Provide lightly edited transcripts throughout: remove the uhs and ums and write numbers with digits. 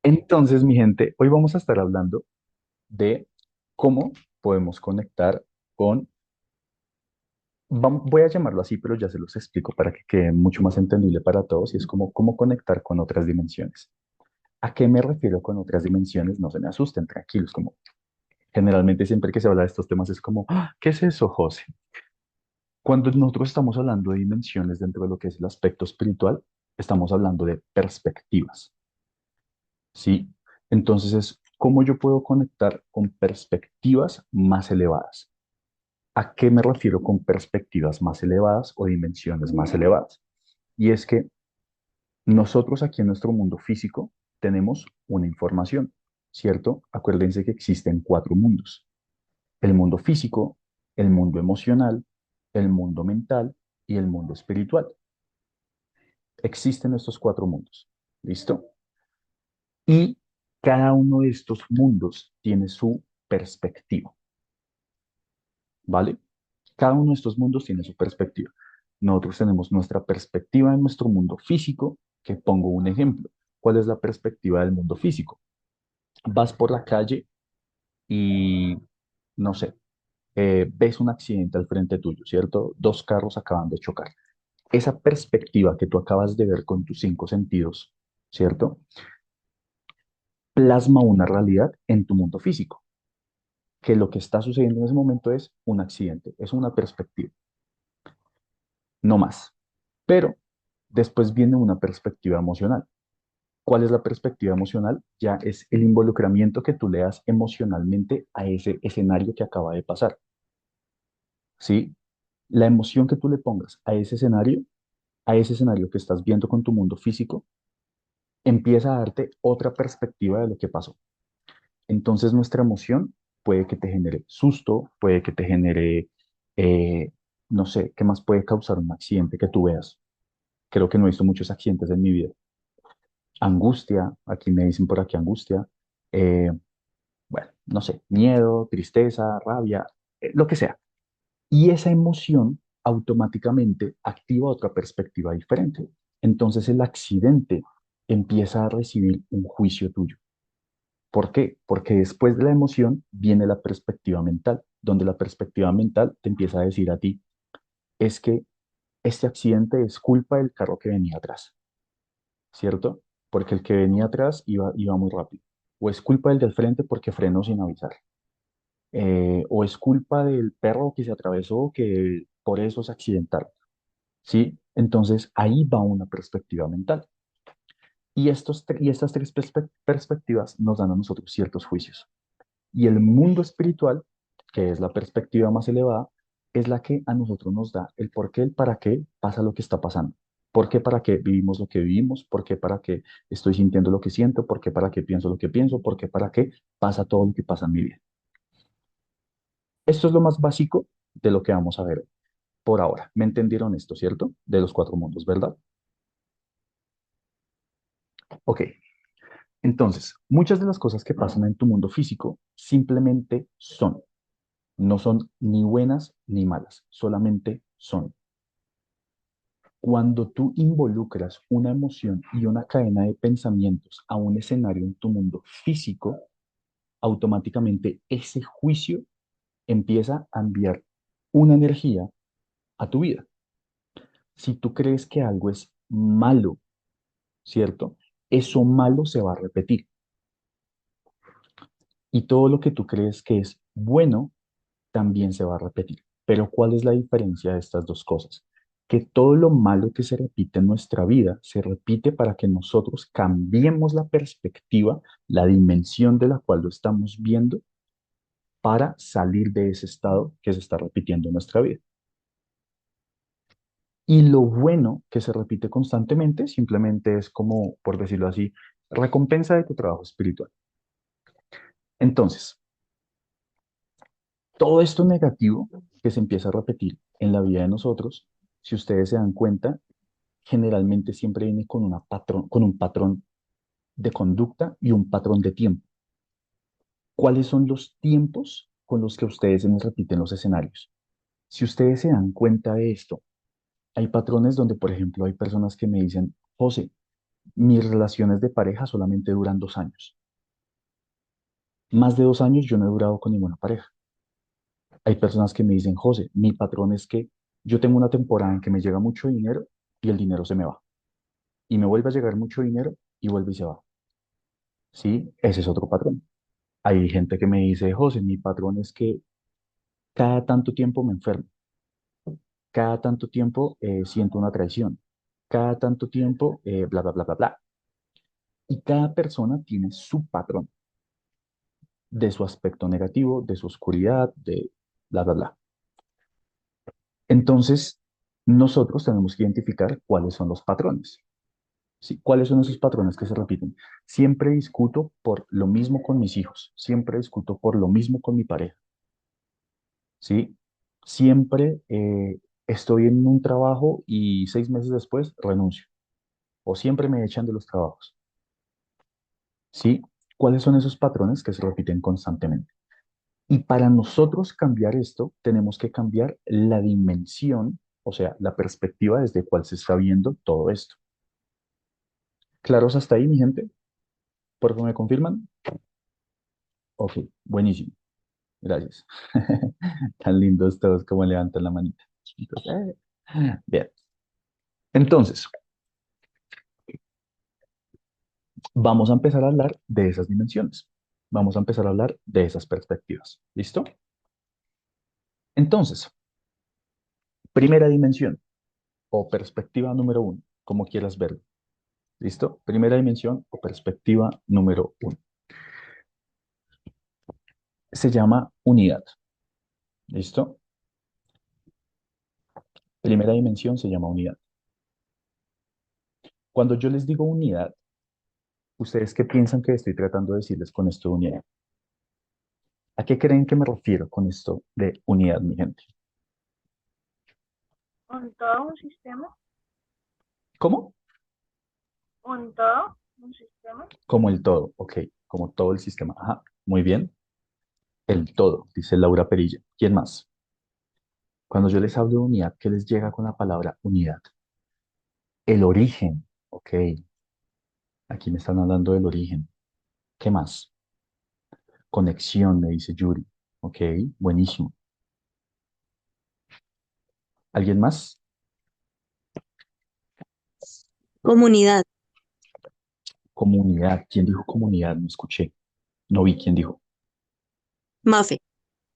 Entonces, mi gente, hoy vamos a estar hablando de cómo podemos conectar con, voy a llamarlo así, pero ya se los explico para que quede mucho más entendible para todos, y es como cómo conectar con otras dimensiones. ¿A qué me refiero con otras dimensiones? No se me asusten, tranquilos, como generalmente siempre que se habla de estos temas es como, "Ah, ¿qué es eso, José?". Cuando nosotros estamos hablando de dimensiones dentro de lo que es el aspecto espiritual, estamos hablando de perspectivas, ¿sí? Entonces es cómo yo puedo conectar con perspectivas más elevadas. ¿A qué me refiero con perspectivas más elevadas o dimensiones más elevadas? Y es que nosotros aquí en nuestro mundo físico tenemos una información, ¿cierto? Acuérdense que existen cuatro mundos: el mundo físico, el mundo emocional, el mundo mental y el mundo espiritual. Existen estos cuatro mundos, ¿listo? Y cada uno de estos mundos tiene su perspectiva, ¿vale? Cada uno de estos mundos tiene su perspectiva. Nosotros tenemos nuestra perspectiva en nuestro mundo físico, que pongo un ejemplo. ¿Cuál es la perspectiva del mundo físico? Vas por la calle y, no sé, ves un accidente al frente tuyo, ¿cierto? Dos carros acaban de chocar. Esa perspectiva que tú acabas de ver con tus cinco sentidos, ¿cierto? Plasma una realidad en tu mundo físico, que lo que está sucediendo en ese momento es un accidente, es una perspectiva, no más. Pero después viene una perspectiva emocional. ¿Cuál es la perspectiva emocional? Ya es el involucramiento que tú le das emocionalmente a ese escenario que acaba de pasar, ¿sí? La emoción que tú le pongas a ese escenario que estás viendo con tu mundo físico, empieza a darte otra perspectiva de lo que pasó. Entonces nuestra emoción puede que te genere susto, puede que te genere, eh, no sé, ¿qué más puede causar un accidente que tú veas? Creo que no he visto muchos accidentes en mi vida. Angustia, aquí me dicen por aquí angustia, eh, bueno, no sé, miedo, tristeza, rabia, lo que sea. Y esa emoción automáticamente activa otra perspectiva diferente. Entonces el accidente empieza a recibir un juicio tuyo. ¿Por qué? Porque después de la emoción viene la perspectiva mental, donde la perspectiva mental te empieza a decir a ti, es que este accidente es culpa del carro que venía atrás, ¿cierto? Porque el que venía atrás iba muy rápido. O es culpa del del frente porque frenó sin avisar. O es culpa del perro que se atravesó que por eso se accidentaron, ¿sí? Entonces ahí va una perspectiva mental. Y estas tres perspectivas nos dan a nosotros ciertos juicios. Y el mundo espiritual, que es la perspectiva más elevada, es la que a nosotros nos da el por qué, el para qué pasa lo que está pasando. ¿Por qué para qué vivimos lo que vivimos? ¿Por qué para qué estoy sintiendo lo que siento? ¿Por qué para qué pienso lo que pienso? ¿Por qué para qué pasa todo lo que pasa en mi vida? Esto es lo más básico de lo que vamos a ver por ahora. ¿Me entendieron esto, cierto? De los cuatro mundos, ¿verdad? Ok. Entonces, muchas de las cosas que pasan en tu mundo físico simplemente son. No son ni buenas ni malas, solamente son. Cuando tú involucras una emoción y una cadena de pensamientos a un escenario en tu mundo físico, automáticamente ese juicio empieza a enviar una energía a tu vida. Si tú crees que algo es malo, ¿cierto? Eso malo se va a repetir. Y todo lo que tú crees que es bueno también se va a repetir. Pero ¿cuál es la diferencia de estas dos cosas? Que todo lo malo que se repite en nuestra vida se repite para que nosotros cambiemos la perspectiva, la dimensión de la cual lo estamos viendo para salir de ese estado que se está repitiendo en nuestra vida. Y lo bueno que se repite constantemente simplemente es como, por decirlo así, recompensa de tu trabajo espiritual. Entonces, todo esto negativo que se empieza a repetir en la vida de nosotros, si ustedes se dan cuenta, generalmente siempre viene con, con un patrón de conducta y un patrón de tiempo. ¿Cuáles son los tiempos con los que ustedes se les repiten los escenarios? Si ustedes se dan cuenta de esto, hay patrones donde, por ejemplo, hay personas que me dicen, José, Mis relaciones de pareja solamente duran 2 años. Más de 2 años yo no he durado con ninguna pareja. Hay personas que me dicen, José, mi patrón es que yo tengo una temporada en que me llega mucho dinero y el dinero se me va. Y me vuelve a llegar mucho dinero y vuelve y se va. Sí, ese es otro patrón. Hay gente que me dice, José, mi patrón es que cada tanto tiempo me enfermo, cada tanto tiempo siento una traición, cada tanto tiempo, bla, bla, bla, bla, bla. Y cada persona tiene su patrón de su aspecto negativo, de su oscuridad, de bla, bla, bla. Entonces, nosotros tenemos que identificar cuáles son los patrones. ¿Sí? ¿Cuáles son esos patrones que se repiten? Siempre discuto por lo mismo con mis hijos, siempre discuto por lo mismo con mi pareja, ¿sí? Siempre estoy en un trabajo y 6 meses después renuncio, o siempre me echan de los trabajos, ¿sí? ¿Cuáles son esos patrones que se repiten constantemente? Y para nosotros cambiar esto, tenemos que cambiar la dimensión, o sea, la perspectiva desde cual se está viendo todo esto. ¿Claros hasta ahí, mi gente? ¿Por favor me confirman? Ok, buenísimo. Gracias. Tan lindos todos como levantan la manita. Entonces, bien. Entonces, vamos a empezar a hablar de esas dimensiones. Vamos a empezar a hablar de esas perspectivas. ¿Listo? Entonces, primera dimensión o perspectiva número uno, como quieras verlo. ¿Listo? Primera dimensión o perspectiva número uno. Se llama unidad. ¿Listo? Primera dimensión se llama unidad. Cuando yo les digo unidad, ¿ustedes qué piensan que estoy tratando de decirles con esto de unidad? ¿A qué creen que me refiero con esto de unidad, mi gente? Un todo un sistema, ¿Cómo? un todo un sistema. Como el todo, ok, como todo el sistema. Ajá, muy bien. El todo, dice Laura Perilla. ¿Quién más? Cuando yo les hablo de unidad, ¿qué les llega con la palabra unidad? El origen, ok. Aquí me están hablando del origen. ¿Qué más? Conexión, me dice Yuri. Ok, buenísimo. ¿Alguien más? Comunidad, Comunidad. ¿Quién dijo comunidad? No escuché. No vi quién dijo. Mafe,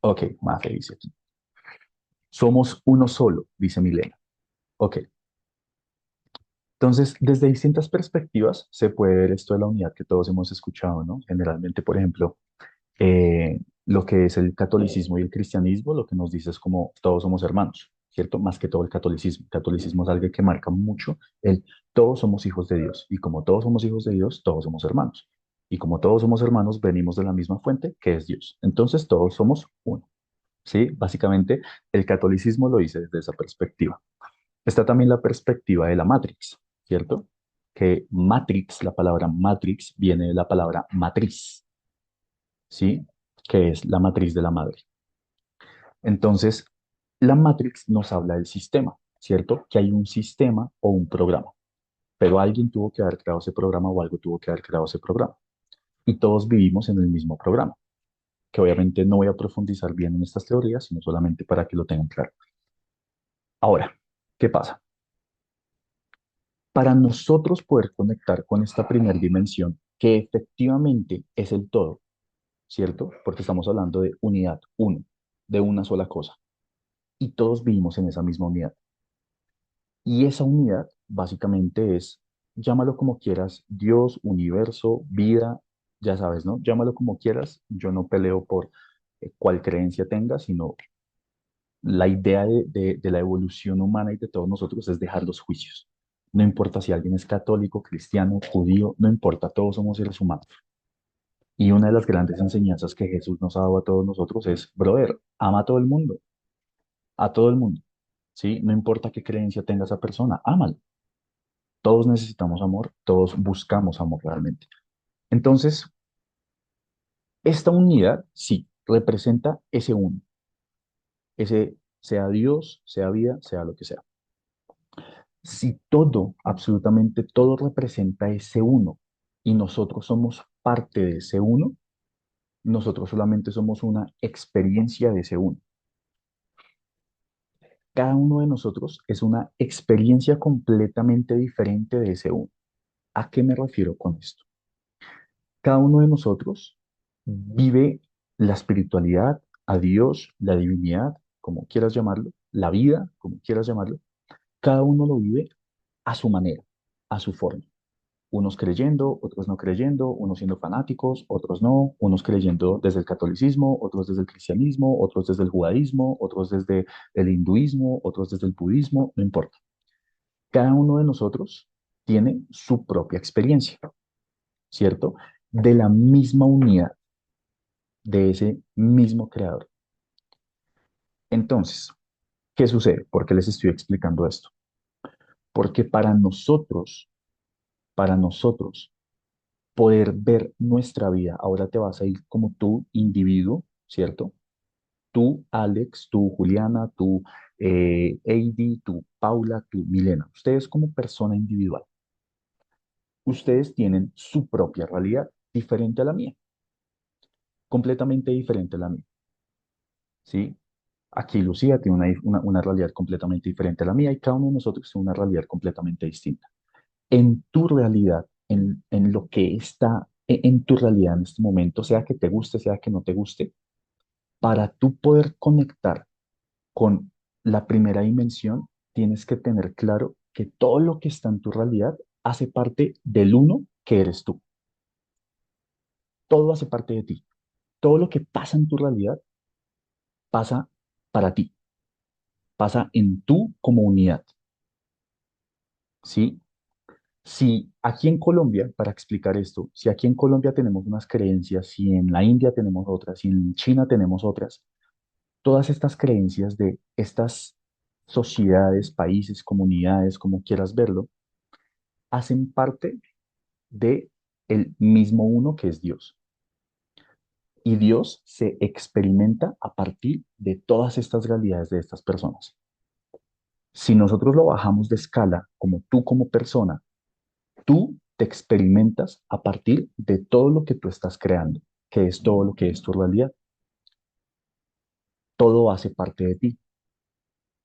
Ok, Mafe dice aquí. Somos uno solo, dice Milena. Ok. Entonces, desde distintas perspectivas se puede ver esto de la unidad que todos hemos escuchado, ¿no? Generalmente, por ejemplo, lo que es el catolicismo y el cristianismo, lo que nos dice es como todos somos hermanos, ¿cierto? Más que todo el catolicismo. El catolicismo es algo que marca mucho el todos somos hijos de Dios. Y como todos somos hijos de Dios, todos somos hermanos. Y como todos somos hermanos, venimos de la misma fuente, que es Dios. Entonces, todos somos uno, ¿sí? Básicamente, el catolicismo lo dice desde esa perspectiva. Está también la perspectiva de la Matrix, ¿cierto? Que Matrix, la palabra Matrix, viene de la palabra matriz, ¿sí? Que es la matriz de la madre. Entonces, la Matrix nos habla del sistema, ¿cierto? Que hay un sistema o un programa, pero alguien tuvo que haber creado ese programa o algo tuvo que haber creado ese programa. Y todos vivimos en el mismo programa, que obviamente no voy a profundizar bien en estas teorías, sino solamente para que lo tengan claro. Ahora, ¿qué pasa? Para nosotros poder conectar con esta primera dimensión, que efectivamente es el todo, ¿cierto? Porque estamos hablando de unidad, uno, de una sola cosa. Y todos vivimos en esa misma unidad. Y esa unidad básicamente es, llámalo como quieras, Dios, universo, vida, ya sabes, ¿no? Llámalo como quieras. Yo no peleo por cuál creencia tengas, sino la idea de la evolución humana y de todos nosotros es dejar los juicios. No importa si alguien es católico, cristiano, judío, no importa, todos somos seres humanos. Y una de las grandes enseñanzas que Jesús nos ha dado a todos nosotros es, brother, ama a todo el mundo, ¿sí? No importa qué creencia tenga esa persona, ámalo. Todos necesitamos amor, todos buscamos amor realmente. Entonces, esta unidad, sí, representa ese uno, ese sea Dios, sea vida, sea lo que sea. Si todo, absolutamente todo representa ese uno y nosotros somos parte de ese uno, nosotros solamente somos una experiencia de ese uno. Cada uno de nosotros es una experiencia completamente diferente de ese uno. ¿A qué me refiero con esto? Cada uno de nosotros vive la espiritualidad, a Dios, la divinidad, como quieras llamarlo, la vida, como quieras llamarlo. Cada uno lo vive a su manera, a su forma. Unos creyendo, otros no creyendo, unos siendo fanáticos, otros no, unos creyendo desde el catolicismo, otros desde el cristianismo, otros desde el judaísmo, otros desde el hinduismo, otros desde el budismo, no importa. Cada uno de nosotros tiene su propia experiencia, ¿cierto? De la misma unidad, de ese mismo creador. Entonces, ¿qué sucede? ¿Por qué les estoy explicando esto? Porque para nosotros, poder ver nuestra vida, ahora te vas a ir como tú, individuo, ¿cierto? Tú, Alex, tú, Juliana, tú, Heidi, tú, Paula, tú, Milena. Ustedes como persona individual, ustedes tienen su propia realidad diferente a la mía, completamente diferente a la mía, ¿sí? Aquí Lucía tiene una realidad completamente diferente a la mía y cada uno de nosotros tiene una realidad completamente distinta. En tu realidad, en lo que está en tu realidad en este momento, sea que te guste, sea que no te guste, para tú poder conectar con la primera dimensión, tienes que tener claro que todo lo que está en tu realidad hace parte del uno que eres tú. Todo hace parte de ti. Todo lo que pasa en tu realidad pasa para ti, pasa en tú como unidad, ¿sí? Si aquí en Colombia, para explicar esto, si aquí en Colombia tenemos unas creencias, si en la India tenemos otras, si en China tenemos otras, todas estas creencias de estas sociedades, países, comunidades, como quieras verlo, hacen parte de el mismo uno que es Dios. Y Dios se experimenta a partir de todas estas realidades de estas personas. Si nosotros lo bajamos de escala, como tú como persona, tú te experimentas a partir de todo lo que tú estás creando, que es todo lo que es tu realidad. Todo hace parte de ti.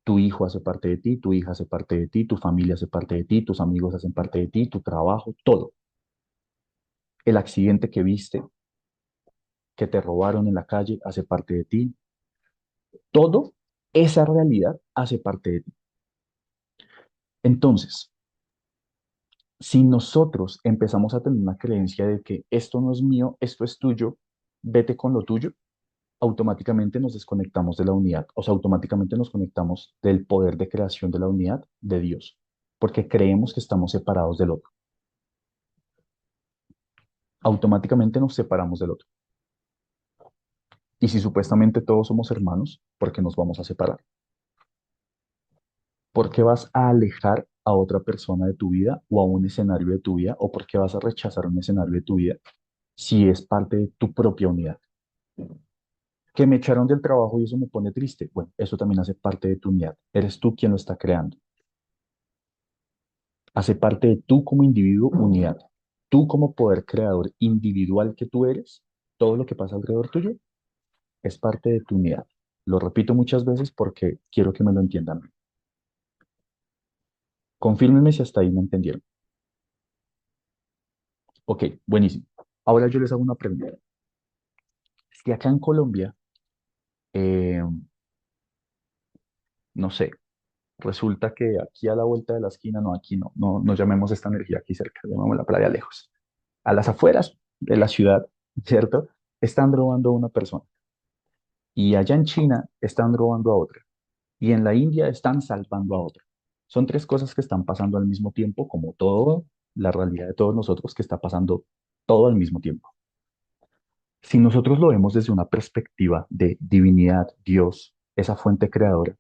Tu hijo hace parte de ti, tu hija hace parte de ti, tu familia hace parte de ti, tus amigos hacen parte de ti, tu trabajo, todo. El accidente que viste, que te robaron en la calle, hace parte de ti. Todo esa realidad hace parte de ti. Entonces, si nosotros empezamos a tener una creencia de que esto no es mío, esto es tuyo, vete con lo tuyo, automáticamente nos desconectamos de la unidad, o sea, automáticamente nos conectamos del poder de creación de la unidad de Dios, porque creemos que estamos separados del otro. Automáticamente nos separamos del otro. Y si supuestamente todos somos hermanos, ¿por qué nos vamos a separar? ¿Por qué vas a alejar a otra persona de tu vida o a un escenario de tu vida? ¿O por qué vas a rechazar un escenario de tu vida si es parte de tu propia unidad? Que me echaron del trabajo y eso me pone triste. Bueno, eso también hace parte de tu unidad. Eres tú quien lo está creando. Hace parte de tú como individuo, unidad. Tú como poder creador individual que tú eres, todo lo que pasa alrededor tuyo es parte de tu unidad. Lo repito muchas veces porque quiero que me lo entiendan. Confírmenme si hasta ahí me entendieron. Ok, buenísimo. Ahora yo les hago una pregunta. Si acá en Colombia, eh, no sé, resulta que aquí a la vuelta de la esquina, no, aquí no, no llamemos esta energía aquí cerca, llamémosla playa lejos. A las afueras de la ciudad, ¿cierto? Están robando a una persona. Y allá en China están robando a otra. Y en la India están salvando a otra. Son tres cosas que están pasando al mismo tiempo, como todo la realidad de todos nosotros que está pasando todo al mismo tiempo. Si nosotros lo vemos desde una perspectiva de divinidad, Dios, esa fuente creadora,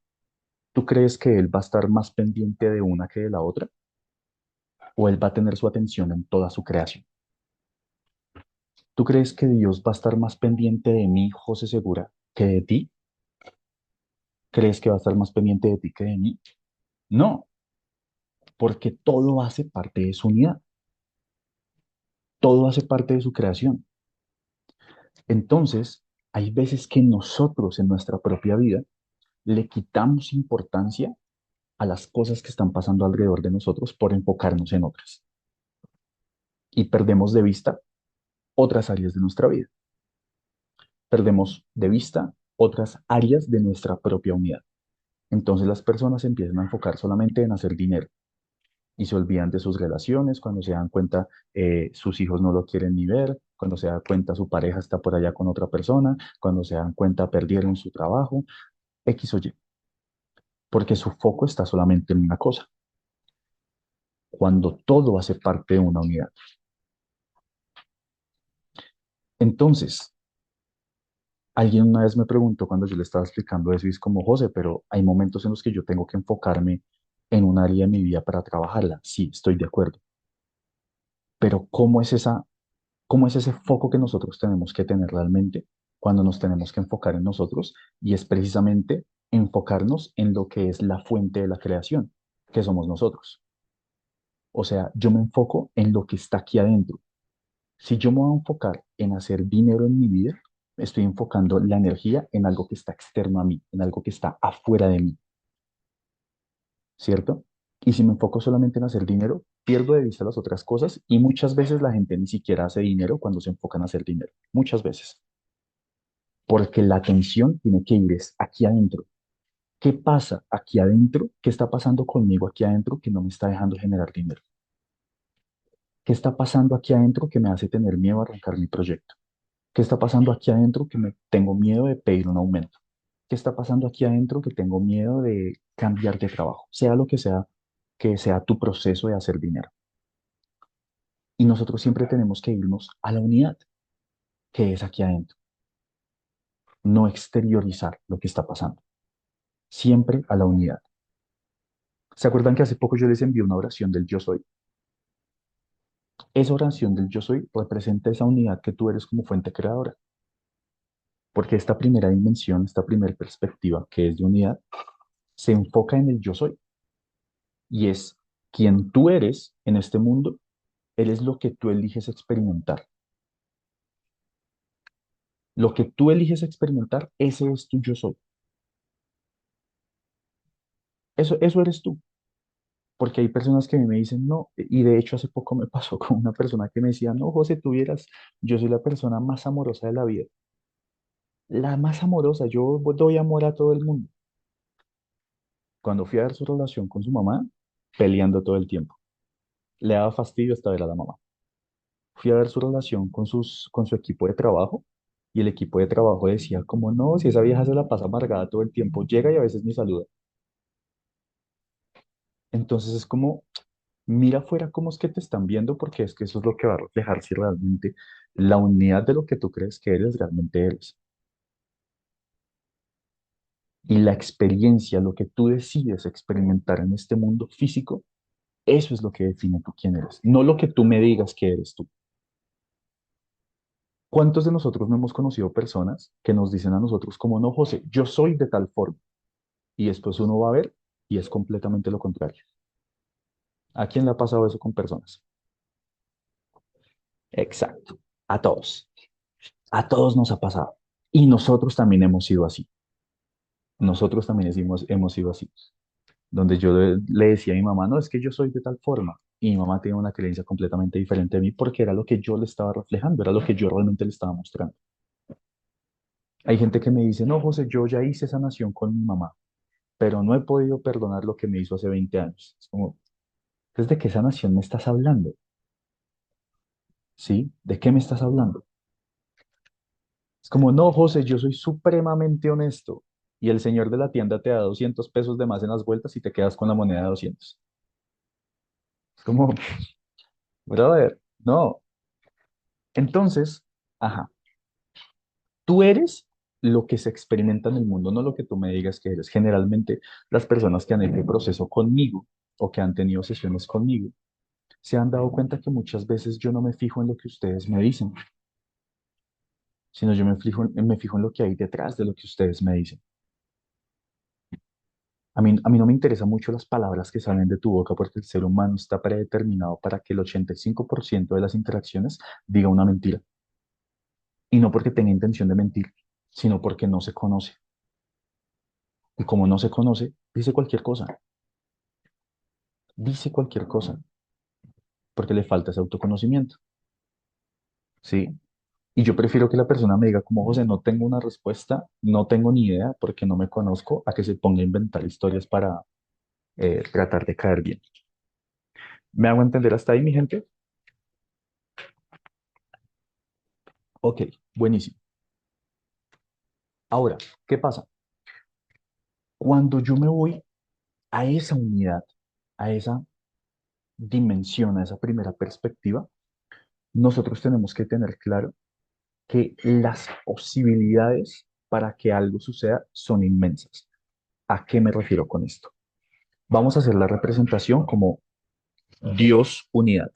¿tú crees que Él va a estar más pendiente de una que de la otra? ¿O Él va a tener su atención en toda su creación? ¿Tú crees que Dios va a estar más pendiente de mí, José Segura, que de ti? ¿Crees que va a estar más pendiente de ti que de mí? No, porque todo hace parte de su unidad, todo hace parte de su creación. Entonces, hay veces que nosotros en nuestra propia vida le quitamos importancia a las cosas que están pasando alrededor de nosotros por enfocarnos en otras y perdemos de vista otras áreas de nuestra vida, perdemos de vista otras áreas de nuestra propia unidad. Entonces las personas se empiezan a enfocar solamente en hacer dinero y se olvidan de sus relaciones. Cuando se dan cuenta, sus hijos no lo quieren ni ver. Cuando se dan cuenta, su pareja está por allá con otra persona. Cuando se dan cuenta, perdieron su trabajo, X o Y, porque su foco está solamente en una cosa, cuando todo hace parte de una unidad. Entonces, alguien una vez me preguntó cuando yo le estaba explicando eso, y es como, José, pero hay momentos en los que yo tengo que enfocarme en un área de mi vida para trabajarla. Sí, estoy de acuerdo. Pero cómo es ese foco que nosotros tenemos que tener realmente cuando nos tenemos que enfocar en nosotros? Y es precisamente enfocarnos en lo que es la fuente de la creación, que somos nosotros. O sea, yo me enfoco en lo que está aquí adentro. Si yo me voy a enfocar en hacer dinero en mi vida, estoy enfocando la energía en algo que está externo a mí, en algo que está afuera de mí, ¿cierto? Y si me enfoco solamente en hacer dinero, pierdo de vista las otras cosas y muchas veces la gente ni siquiera hace dinero cuando se enfocan en hacer dinero. Muchas veces. Porque la atención tiene que ir es aquí adentro. ¿Qué pasa aquí adentro? ¿Qué está pasando conmigo aquí adentro que no me está dejando generar dinero? ¿Qué está pasando aquí adentro que me hace tener miedo a arrancar mi proyecto? ¿Qué está pasando aquí adentro que me tengo miedo de pedir un aumento? ¿Qué está pasando aquí adentro que tengo miedo de cambiar de trabajo? Sea lo que sea tu proceso de hacer dinero. Y nosotros siempre tenemos que irnos a la unidad, que es aquí adentro, no exteriorizar lo que está pasando, siempre a la unidad. ¿Se acuerdan que hace poco yo les envié una oración del yo soy? Esa oración del yo soy representa esa unidad que tú eres como fuente creadora, porque esta primera dimensión, esta primera perspectiva que es de unidad, se enfoca en el yo soy y es quien tú eres en este mundo, eres lo que tú eliges experimentar. Lo que tú eliges experimentar, ese es tu yo soy. Eso eres tú. Porque hay personas que a mí me dicen, no, y de hecho hace poco me pasó con una persona que me decía, no, José, tuvieras, yo soy la persona más amorosa de la vida, la más amorosa, yo doy amor a todo el mundo. Cuando fui a ver su relación con su mamá, peleando todo el tiempo, le daba fastidio hasta ver a la mamá. Fui a ver su relación con su equipo de trabajo, y el equipo de trabajo decía, como no, si esa vieja se la pasa amargada todo el tiempo, llega y a veces ni saluda. Entonces es como, mira afuera cómo es que te están viendo, porque es que eso es lo que va a reflejar si realmente la unidad de lo que tú crees que eres realmente eres. Y la experiencia, lo que tú decides experimentar en este mundo físico, eso es lo que define tú quién eres, no lo que tú me digas que eres tú. ¿Cuántos de nosotros no hemos conocido personas que nos dicen a nosotros como, no, José, yo soy de tal forma? Y después uno va a ver y es completamente lo contrario. ¿A quién le ha pasado eso con personas? Exacto, a todos. A todos nos ha pasado. Y nosotros también hemos sido así. Nosotros también hemos sido así. Donde yo le decía a mi mamá, no, es que yo soy de tal forma. Y mi mamá tiene una creencia completamente diferente de mí porque era lo que yo le estaba reflejando, era lo que yo realmente le estaba mostrando. Hay gente que me dice, no, José, yo ya hice sanación con mi mamá, pero no he podido perdonar lo que me hizo hace 20 años. Es como, ¿desde qué sanación me estás hablando? ¿Sí? ¿De qué me estás hablando? Es como, no, José, yo soy supremamente honesto. Y el señor de la tienda te da 200 pesos de más en las vueltas y te quedas con la moneda de 200. Es como, brother, no. Entonces, ajá, tú eres lo que se experimenta en el mundo, no lo que tú me digas que eres. Generalmente, las personas que han hecho el proceso conmigo o que han tenido sesiones conmigo, se han dado cuenta que muchas veces yo no me fijo en lo que ustedes me dicen, sino yo me fijo en lo que hay detrás de lo que ustedes me dicen. a mí no me interesan mucho las palabras que salen de tu boca porque el ser humano está predeterminado para que el 85% de las interacciones diga una mentira. Y no porque tenga intención de mentir, sino porque no se conoce. Y como no se conoce, dice cualquier cosa, porque le falta ese autoconocimiento, ¿sí? Y yo prefiero que la persona me diga, como José, no tengo una respuesta, no tengo ni idea porque no me conozco, a que se ponga a inventar historias para tratar de caer bien. ¿Me hago entender hasta ahí, mi gente? Ok, buenísimo. Ahora, ¿qué pasa? Cuando yo me voy a esa unidad, a esa dimensión, a esa primera perspectiva, nosotros tenemos que tener claro que las posibilidades para que algo suceda son inmensas. ¿A qué me refiero con esto? Vamos a hacer la representación como Dios unidad,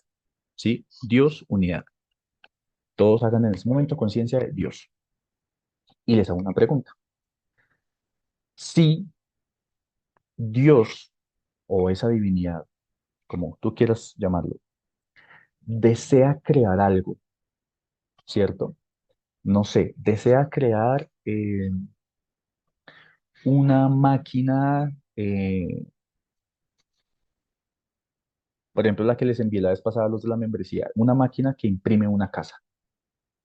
¿sí? Dios unidad. Todos hagan en ese momento conciencia de Dios. Y les hago una pregunta. Si Dios o esa divinidad, como tú quieras llamarlo, desea crear algo, ¿cierto? No sé, desea crear una máquina, por ejemplo, la que les envié la vez pasada a los de la membresía, una máquina que imprime una casa,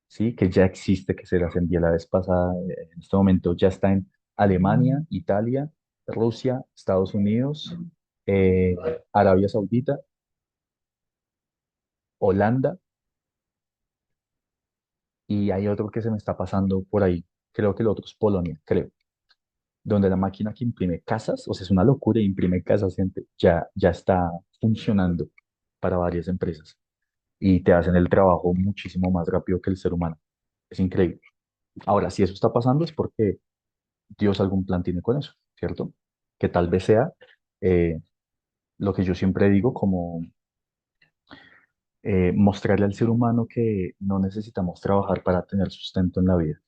¿sí? Que ya existe, que se las envié la vez pasada, en este momento ya está en Alemania, Italia, Rusia, Estados Unidos, eh, Arabia Saudita, Holanda, y hay otro que se me está pasando por ahí, creo que el otro es Polonia, creo, donde la máquina que imprime casas, o sea, es una locura, imprime casas, gente, ya está funcionando para varias empresas y te hacen el trabajo muchísimo más rápido que el ser humano. Es increíble. Ahora, si eso está pasando es porque Dios algún plan tiene con eso, ¿cierto? Que tal vez sea eh, lo que yo siempre digo, como mostrarle al ser humano que no necesitamos trabajar para tener sustento en la vida.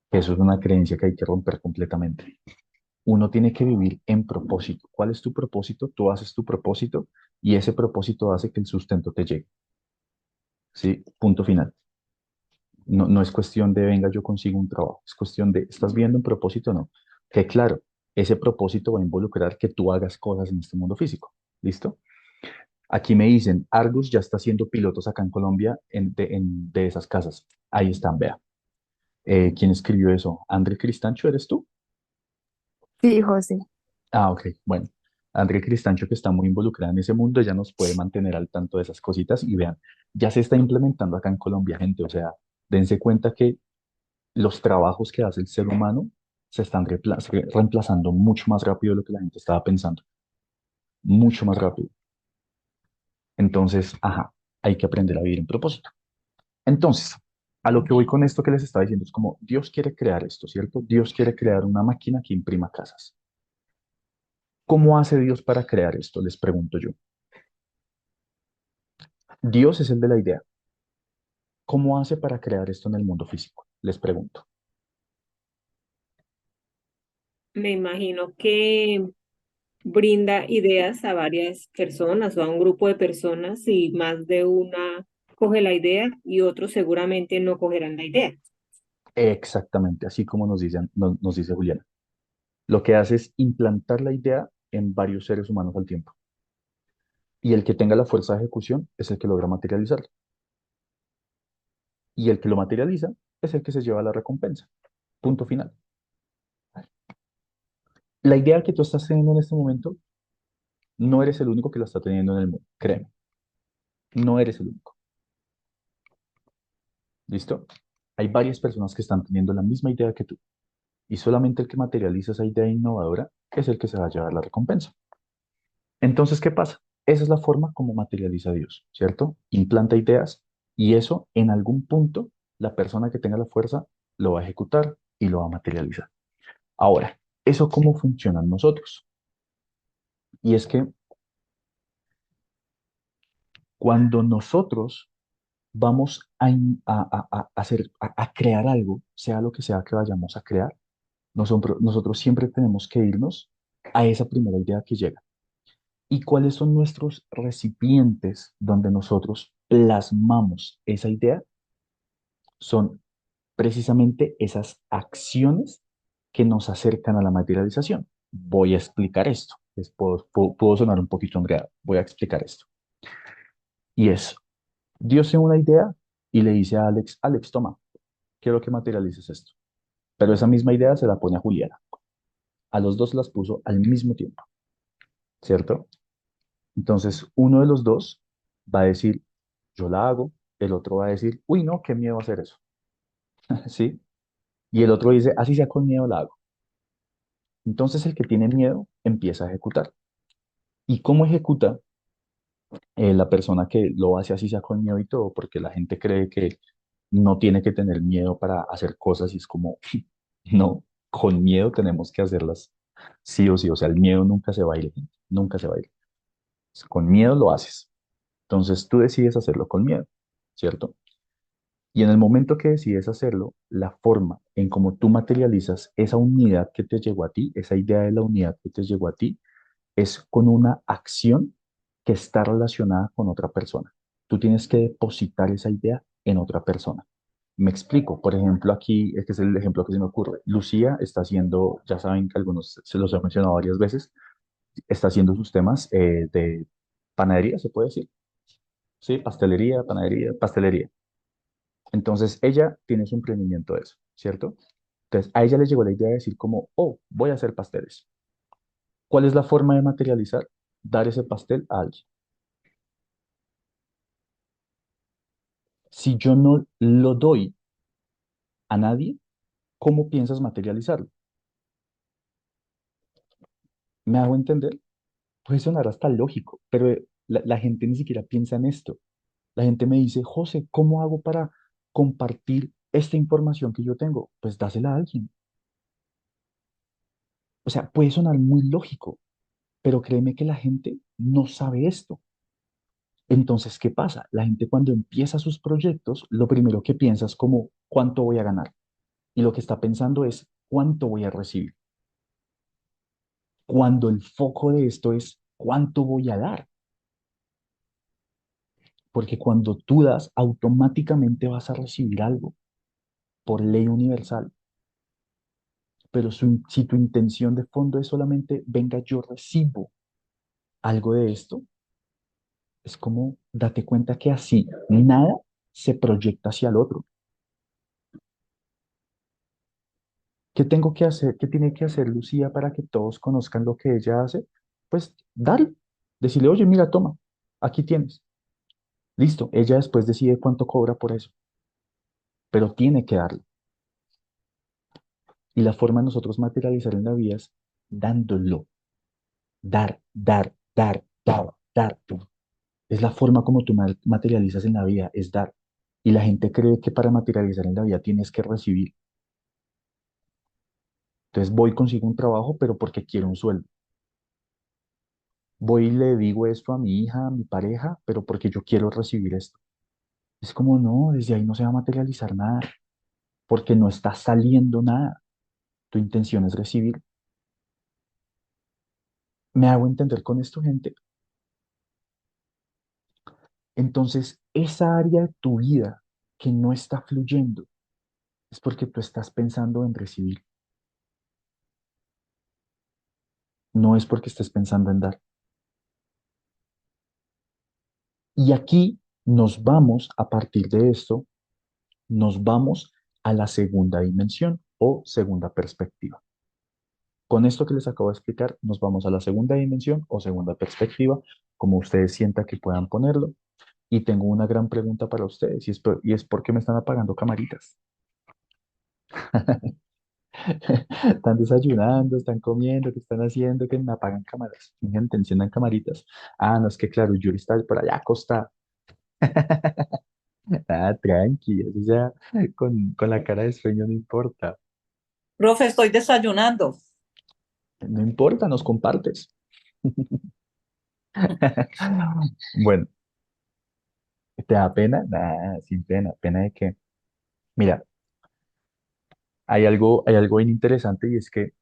Eso es una creencia que hay que romper completamente. Uno tiene que vivir en propósito. ¿Cuál es tu propósito? Tú haces tu propósito y ese propósito hace que el sustento te llegue. ¿Sí? Punto final. No, no es cuestión de, venga, yo consigo un trabajo. Es cuestión de, ¿estás viendo un propósito o no? Que claro, ese propósito va a involucrar que tú hagas cosas en este mundo físico. ¿Listo? Aquí me dicen, Argus ya está haciendo pilotos acá en Colombia de esas casas. Ahí están, vea. ¿Quién escribió eso? ¿André Cristancho, eres tú? Sí, José. Ah, ok, bueno. André Cristancho, que está muy involucrada en ese mundo, ya nos puede mantener al tanto de esas cositas y vean, ya se está implementando acá en Colombia, gente. O sea, dense cuenta que los trabajos que hace el ser humano se están reemplazando mucho más rápido de lo que la gente estaba pensando. Mucho más rápido. Entonces, ajá, hay que aprender a vivir en propósito. Entonces, a lo que voy con esto que les estaba diciendo es como Dios quiere crear esto, ¿cierto? Dios quiere crear una máquina que imprima casas. ¿Cómo hace Dios para crear esto? Les pregunto yo. Dios es el de la idea. ¿Cómo hace para crear esto en el mundo físico? Les pregunto. Me imagino que brinda ideas a varias personas o a un grupo de personas y más de una coge la idea y otros seguramente no cogerán la idea. Exactamente, así como nos dice Juliana. Lo que hace es implantar la idea en varios seres humanos al tiempo. Y el que tenga la fuerza de ejecución es el que logra materializarlo. Y el que lo materializa es el que se lleva la recompensa. Punto final. La idea que tú estás teniendo en este momento, no eres el único que la está teniendo en el mundo. Créeme, no eres el único. ¿Listo? Hay varias personas que están teniendo la misma idea que tú. Y solamente el que materializa esa idea innovadora es el que se va a llevar la recompensa. Entonces, ¿qué pasa? Esa es la forma como materializa Dios, ¿cierto? Implanta ideas y eso en algún punto la persona que tenga la fuerza lo va a ejecutar y lo va a materializar. Ahora, ¿eso cómo funciona en nosotros? Y es que cuando nosotros vamos a hacer, a crear algo, sea lo que sea que vayamos a crear, nosotros siempre tenemos que irnos a esa primera idea que llega. ¿Y cuáles son nuestros recipientes donde nosotros plasmamos esa idea? Son precisamente esas acciones que nos acercan a la materialización. Voy a explicar esto. Puedo sonar un poquito enredado. Voy a explicar esto. Y es, Dios tiene una idea y le dice a Alex, Alex, toma, quiero que materialices esto. Pero esa misma idea se la pone a Juliana. A los dos las puso al mismo tiempo, ¿cierto? Entonces, uno de los dos va a decir, yo la hago, el otro va a decir, uy, no, qué miedo hacer eso, ¿sí? Y el otro dice, así sea con miedo la hago. Entonces, el que tiene miedo empieza a ejecutar. ¿Y cómo ejecuta? La persona que lo hace así sea con miedo y todo, porque la gente cree que no tiene que tener miedo para hacer cosas y es como, no, con miedo tenemos que hacerlas sí o sí. O sea, el miedo nunca se va a ir, gente, nunca se va a ir. Con miedo lo haces. Entonces tú decides hacerlo con miedo, ¿cierto? Y en el momento que decides hacerlo, la forma en cómo tú materializas esa unidad que te llegó a ti, esa idea de la unidad que te llegó a ti, es con una acción que está relacionada con otra persona. Tú tienes que depositar esa idea en otra persona. Me explico. Por ejemplo, aquí, este es el ejemplo que se me ocurre. Lucía está haciendo, ya saben que algunos se los he mencionado varias veces, está haciendo sus temas de panadería, se puede decir. Sí, pastelería, panadería, pastelería. Entonces, ella tiene su emprendimiento de eso, ¿cierto? Entonces, a ella le llegó la idea de decir como, oh, voy a hacer pasteles. ¿Cuál es la forma de materializar? Dar ese pastel a alguien. Si yo no lo doy a nadie, ¿cómo piensas materializarlo? ¿Me hago entender? Puede sonar hasta lógico, pero la gente ni siquiera piensa en esto. La gente me dice, José, ¿cómo hago para compartir esta información que yo tengo? Pues dásela a alguien. O sea, puede sonar muy lógico, pero créeme que la gente no sabe esto. Entonces, ¿qué pasa? La gente cuando empieza sus proyectos, lo primero que piensa es como, ¿cuánto voy a ganar? Y lo que está pensando es, ¿cuánto voy a recibir? Cuando el foco de esto es, ¿cuánto voy a dar? Porque cuando tú das, automáticamente vas a recibir algo por ley universal. Pero si tu intención de fondo es solamente, venga, yo recibo algo de esto, es como, date cuenta que así nada se proyecta hacia el otro. ¿Qué tengo que hacer? ¿Qué tiene que hacer Lucía para que todos conozcan lo que ella hace? Pues darle, decirle, oye, mira, toma, aquí tienes. Listo, ella después decide cuánto cobra por eso, pero tiene que darlo. Y la forma de nosotros materializar en la vida es dándolo. Dar, dar, dar, dar, dar. Es la forma como tú materializas en la vida, es dar. Y la gente cree que para materializar en la vida tienes que recibir. Entonces voy, consigo un trabajo, pero porque quiero un sueldo. Voy y le digo esto a mi hija, a mi pareja, pero porque yo quiero recibir esto. Es como, no, desde ahí no se va a materializar nada, porque no está saliendo nada. Tu intención es recibir. ¿Me hago entender con esto, gente? Entonces, esa área de tu vida que no está fluyendo es porque tú estás pensando en recibir, no es porque estés pensando en dar. Y aquí nos vamos, a partir de esto, nos vamos a la segunda dimensión o segunda perspectiva. Con esto que les acabo de explicar, nos vamos a la segunda dimensión o segunda perspectiva, como ustedes sientan que puedan ponerlo. Y tengo una gran pregunta para ustedes, y es ¿por qué me están apagando camaritas? Están desayunando, están comiendo, ¿qué están haciendo? Que me apagan cámaras. Mi gente, enciendan camaritas. Ah, no, es que claro, Yuri está por allá acostada. Ah, tranqui, eso ya con la cara de sueño no importa. Profe, estoy desayunando. No importa, nos compartes. Bueno, ¿te da pena? Nada, sin pena. ¿Pena de qué? Mira, hay algo bien interesante y es que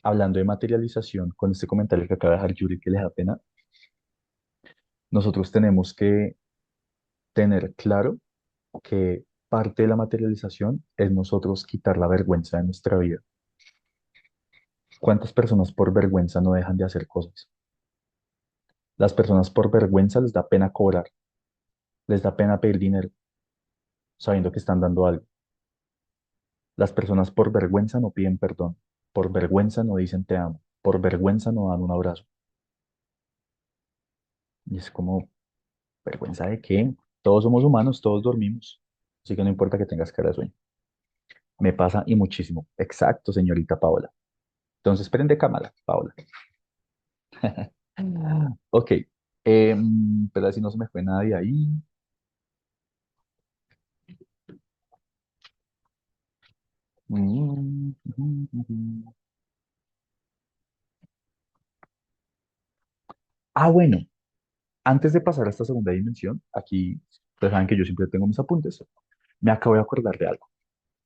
hablando de materialización, con este comentario que acaba de dejar Yuri, que les da pena, nosotros tenemos que tener claro que parte de la materialización es nosotros quitar la vergüenza de nuestra vida. ¿Cuántas personas por vergüenza no dejan de hacer cosas? Las personas por vergüenza les da pena cobrar, les da pena pedir dinero, sabiendo que están dando algo. Las personas por vergüenza no piden perdón, por vergüenza no dicen te amo, por vergüenza no dan un abrazo. Y es como, ¿vergüenza de qué? Todos somos humanos, todos dormimos, así que no importa que tengas cara de sueño. Me pasa y muchísimo. Exacto, señorita Paola. Entonces, prende cámara, Paola. Ok, pero así no se me fue nadie ahí. Mm, bueno, antes de pasar a esta segunda dimensión, aquí, ustedes saben que yo siempre tengo mis apuntes, me acabo de acordar de algo,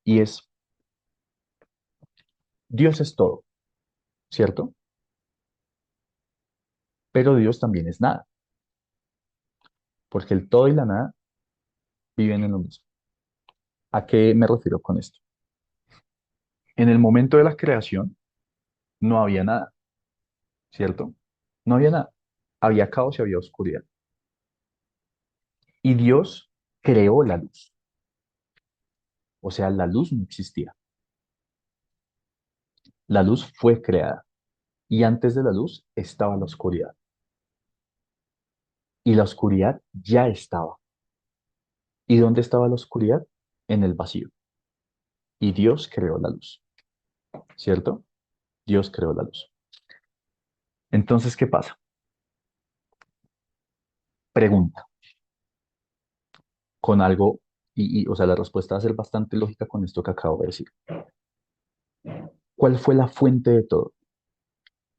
y es, Dios es todo, ¿cierto? Pero Dios también es nada, porque el todo y la nada viven en lo mismo. ¿A qué me refiero con esto? En el momento de la creación no había nada, ¿cierto? No había nada. Había caos y había oscuridad. Y Dios creó la luz. O sea, la luz no existía. La luz fue creada. Y antes de la luz estaba la oscuridad. Y la oscuridad ya estaba. ¿Y dónde estaba la oscuridad? En el vacío. Y Dios creó la luz, ¿cierto? Dios creó la luz. Entonces, ¿qué pasa? Pregunta con algo, o sea, la respuesta va a ser bastante lógica con esto que acabo de decir. ¿Cuál fue la fuente de todo?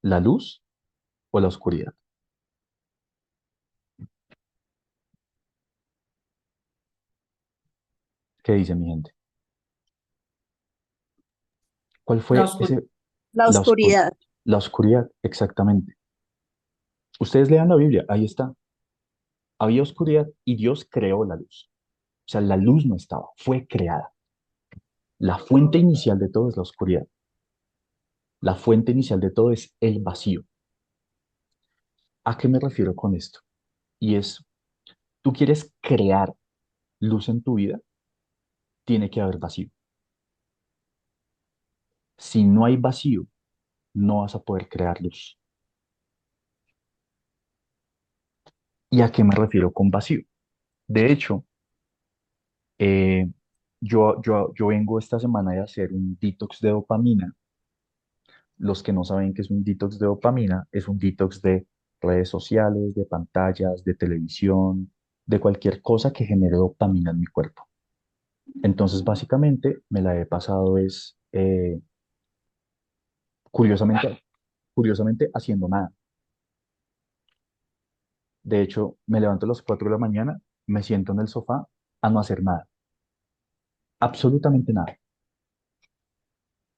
¿La luz o la oscuridad? ¿Qué dice mi gente? ¿Cuál La fue oscuridad. ese, La la oscur- oscuridad. la oscuridad? Exactamente. Ustedes lean la Biblia, ahí está. Había oscuridad y Dios creó la luz. O sea, la luz no estaba, fue creada. La fuente inicial de todo es la oscuridad. La fuente inicial de todo es el vacío. ¿A qué me refiero con esto? Y es, tú quieres crear luz en tu vida, tiene que haber vacío. Si no hay vacío, no vas a poder crear luz. ¿Y a qué me refiero con vacío? De hecho, eh, yo vengo esta semana de hacer un detox de dopamina. Los que no saben qué es un detox de dopamina, es un detox de redes sociales, de pantallas, de televisión, de cualquier cosa que genere dopamina en mi cuerpo. Entonces, básicamente, me la he pasado curiosamente, curiosamente, haciendo nada. De hecho, me levanto a las 4 de la mañana, me siento en el sofá a no hacer nada, absolutamente nada.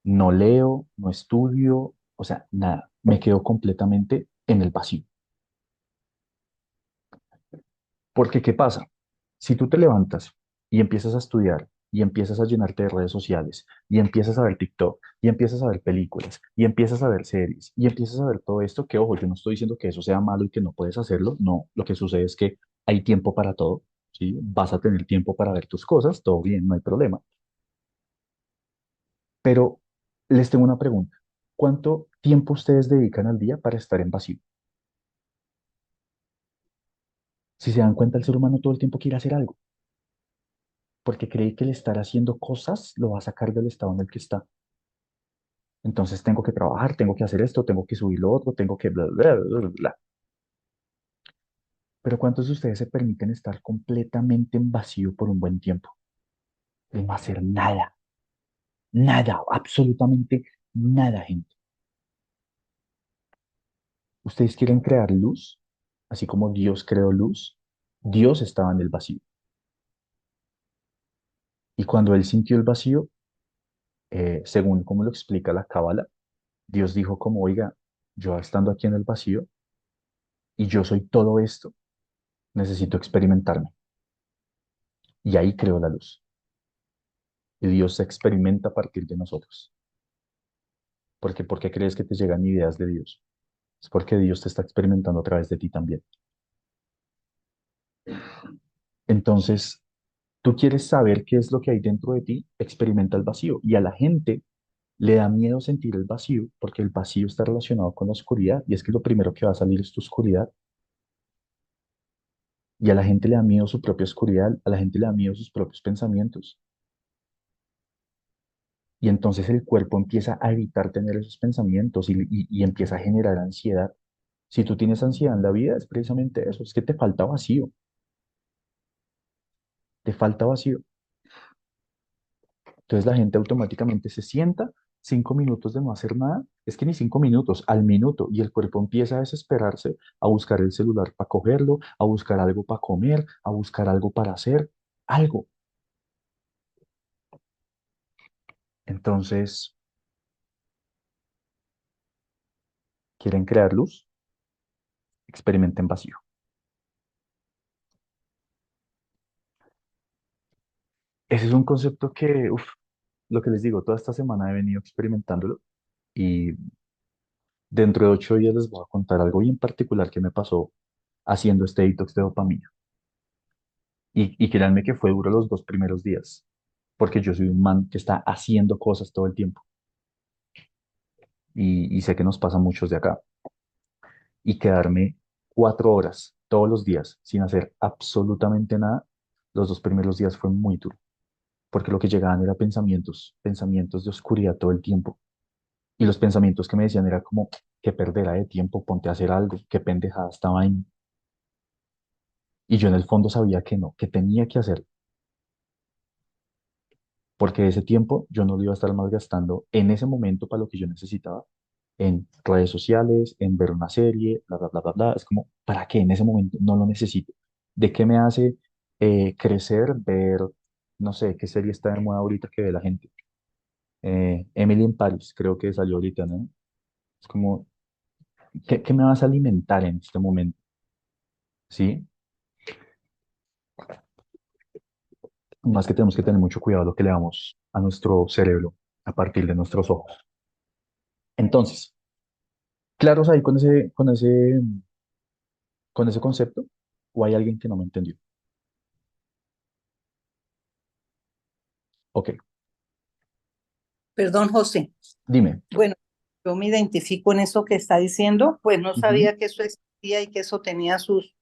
No leo, no estudio, o sea, nada. Me quedo completamente en el vacío. Porque, ¿qué pasa? Si tú te levantas y empiezas a estudiar y empiezas a llenarte de redes sociales y empiezas a ver TikTok y empiezas a ver películas y empiezas a ver series y empiezas a ver todo esto, que ojo, yo no estoy diciendo que eso sea malo y que no puedes hacerlo, no, lo que sucede es que hay tiempo para todo, ¿sí? Vas a tener tiempo para ver tus cosas, todo bien, no hay problema, pero les tengo una pregunta. ¿Cuánto tiempo ustedes dedican al día para estar en vacío? Si se dan cuenta, el ser humano todo el tiempo quiere hacer algo, porque cree que el estar haciendo cosas lo va a sacar del estado en el que está. Entonces tengo que trabajar, tengo que hacer esto, tengo que subir lo otro, tengo que bla, bla, bla, bla, bla. Pero ¿cuántos de ustedes se permiten estar completamente en vacío por un buen tiempo? De no hacer nada, nada, absolutamente nada, gente. ¿Ustedes quieren crear luz? Así como Dios creó luz, Dios estaba en el vacío. Y cuando él sintió el vacío, según como lo explica la Cábala, Dios dijo como, oiga, yo estando aquí en el vacío y yo soy todo esto, necesito experimentarme. Y ahí creó la luz. Y Dios se experimenta a partir de nosotros. Porque ¿por qué crees que te llegan ideas de Dios? Es porque Dios te está experimentando a través de ti también. Entonces, tú quieres saber qué es lo que hay dentro de ti, experimenta el vacío. Y a la gente le da miedo sentir el vacío porque el vacío está relacionado con la oscuridad y es que lo primero que va a salir es tu oscuridad. Y a la gente le da miedo su propia oscuridad, a la gente le da miedo sus propios pensamientos. Y entonces el cuerpo empieza a evitar tener esos pensamientos y empieza a generar ansiedad. Si tú tienes ansiedad en la vida, es precisamente eso, es que te falta vacío, te falta vacío. Entonces la gente automáticamente se sienta 5 minutos de no hacer nada, es que ni 5 minutos, al minuto, y el cuerpo empieza a desesperarse, a buscar el celular para cogerlo, a buscar algo para comer, a buscar algo para hacer, algo. Entonces, ¿quieren crear luz? Experimenten vacío. Ese es un concepto que, uf, lo que les digo, toda esta semana he venido experimentándolo y dentro de 8 días les voy a contar algo bien particular que me pasó haciendo este detox de dopamina. Y créanme que fue duro los 2 primeros días, porque yo soy un man que está haciendo cosas todo el tiempo y sé que nos pasa a muchos de acá. Y quedarme 4 horas todos los días sin hacer absolutamente nada, los 2 primeros días fue muy duro, porque lo que llegaban eran pensamientos, pensamientos de oscuridad todo el tiempo. Y los pensamientos que me decían era como, que perderá de tiempo, ponte a hacer algo, qué pendejada esta vaina. Y yo en el fondo sabía que no, que tenía que hacerlo, porque ese tiempo yo no lo iba a estar malgastando en ese momento para lo que yo necesitaba, en redes sociales, en ver una serie, bla, bla, bla, bla, bla. Es como, ¿para qué? En ese momento no lo necesito. ¿De qué me hace crecer ver, no sé, qué serie está de moda ahorita que ve la gente? Emily in Paris, creo que salió ahorita, ¿no? Es como, ¿qué me vas a alimentar en este momento? ¿Sí? Más que tenemos que tener mucho cuidado lo que le damos a nuestro cerebro a partir de nuestros ojos. Entonces, ¿claros ahí con ese concepto? ¿O hay alguien que no me entendió? Ok, Perdón, José. dime. Bueno, yo me identifico en eso que está diciendo, pues no Ujú, sabía que eso existía y que eso tenía sus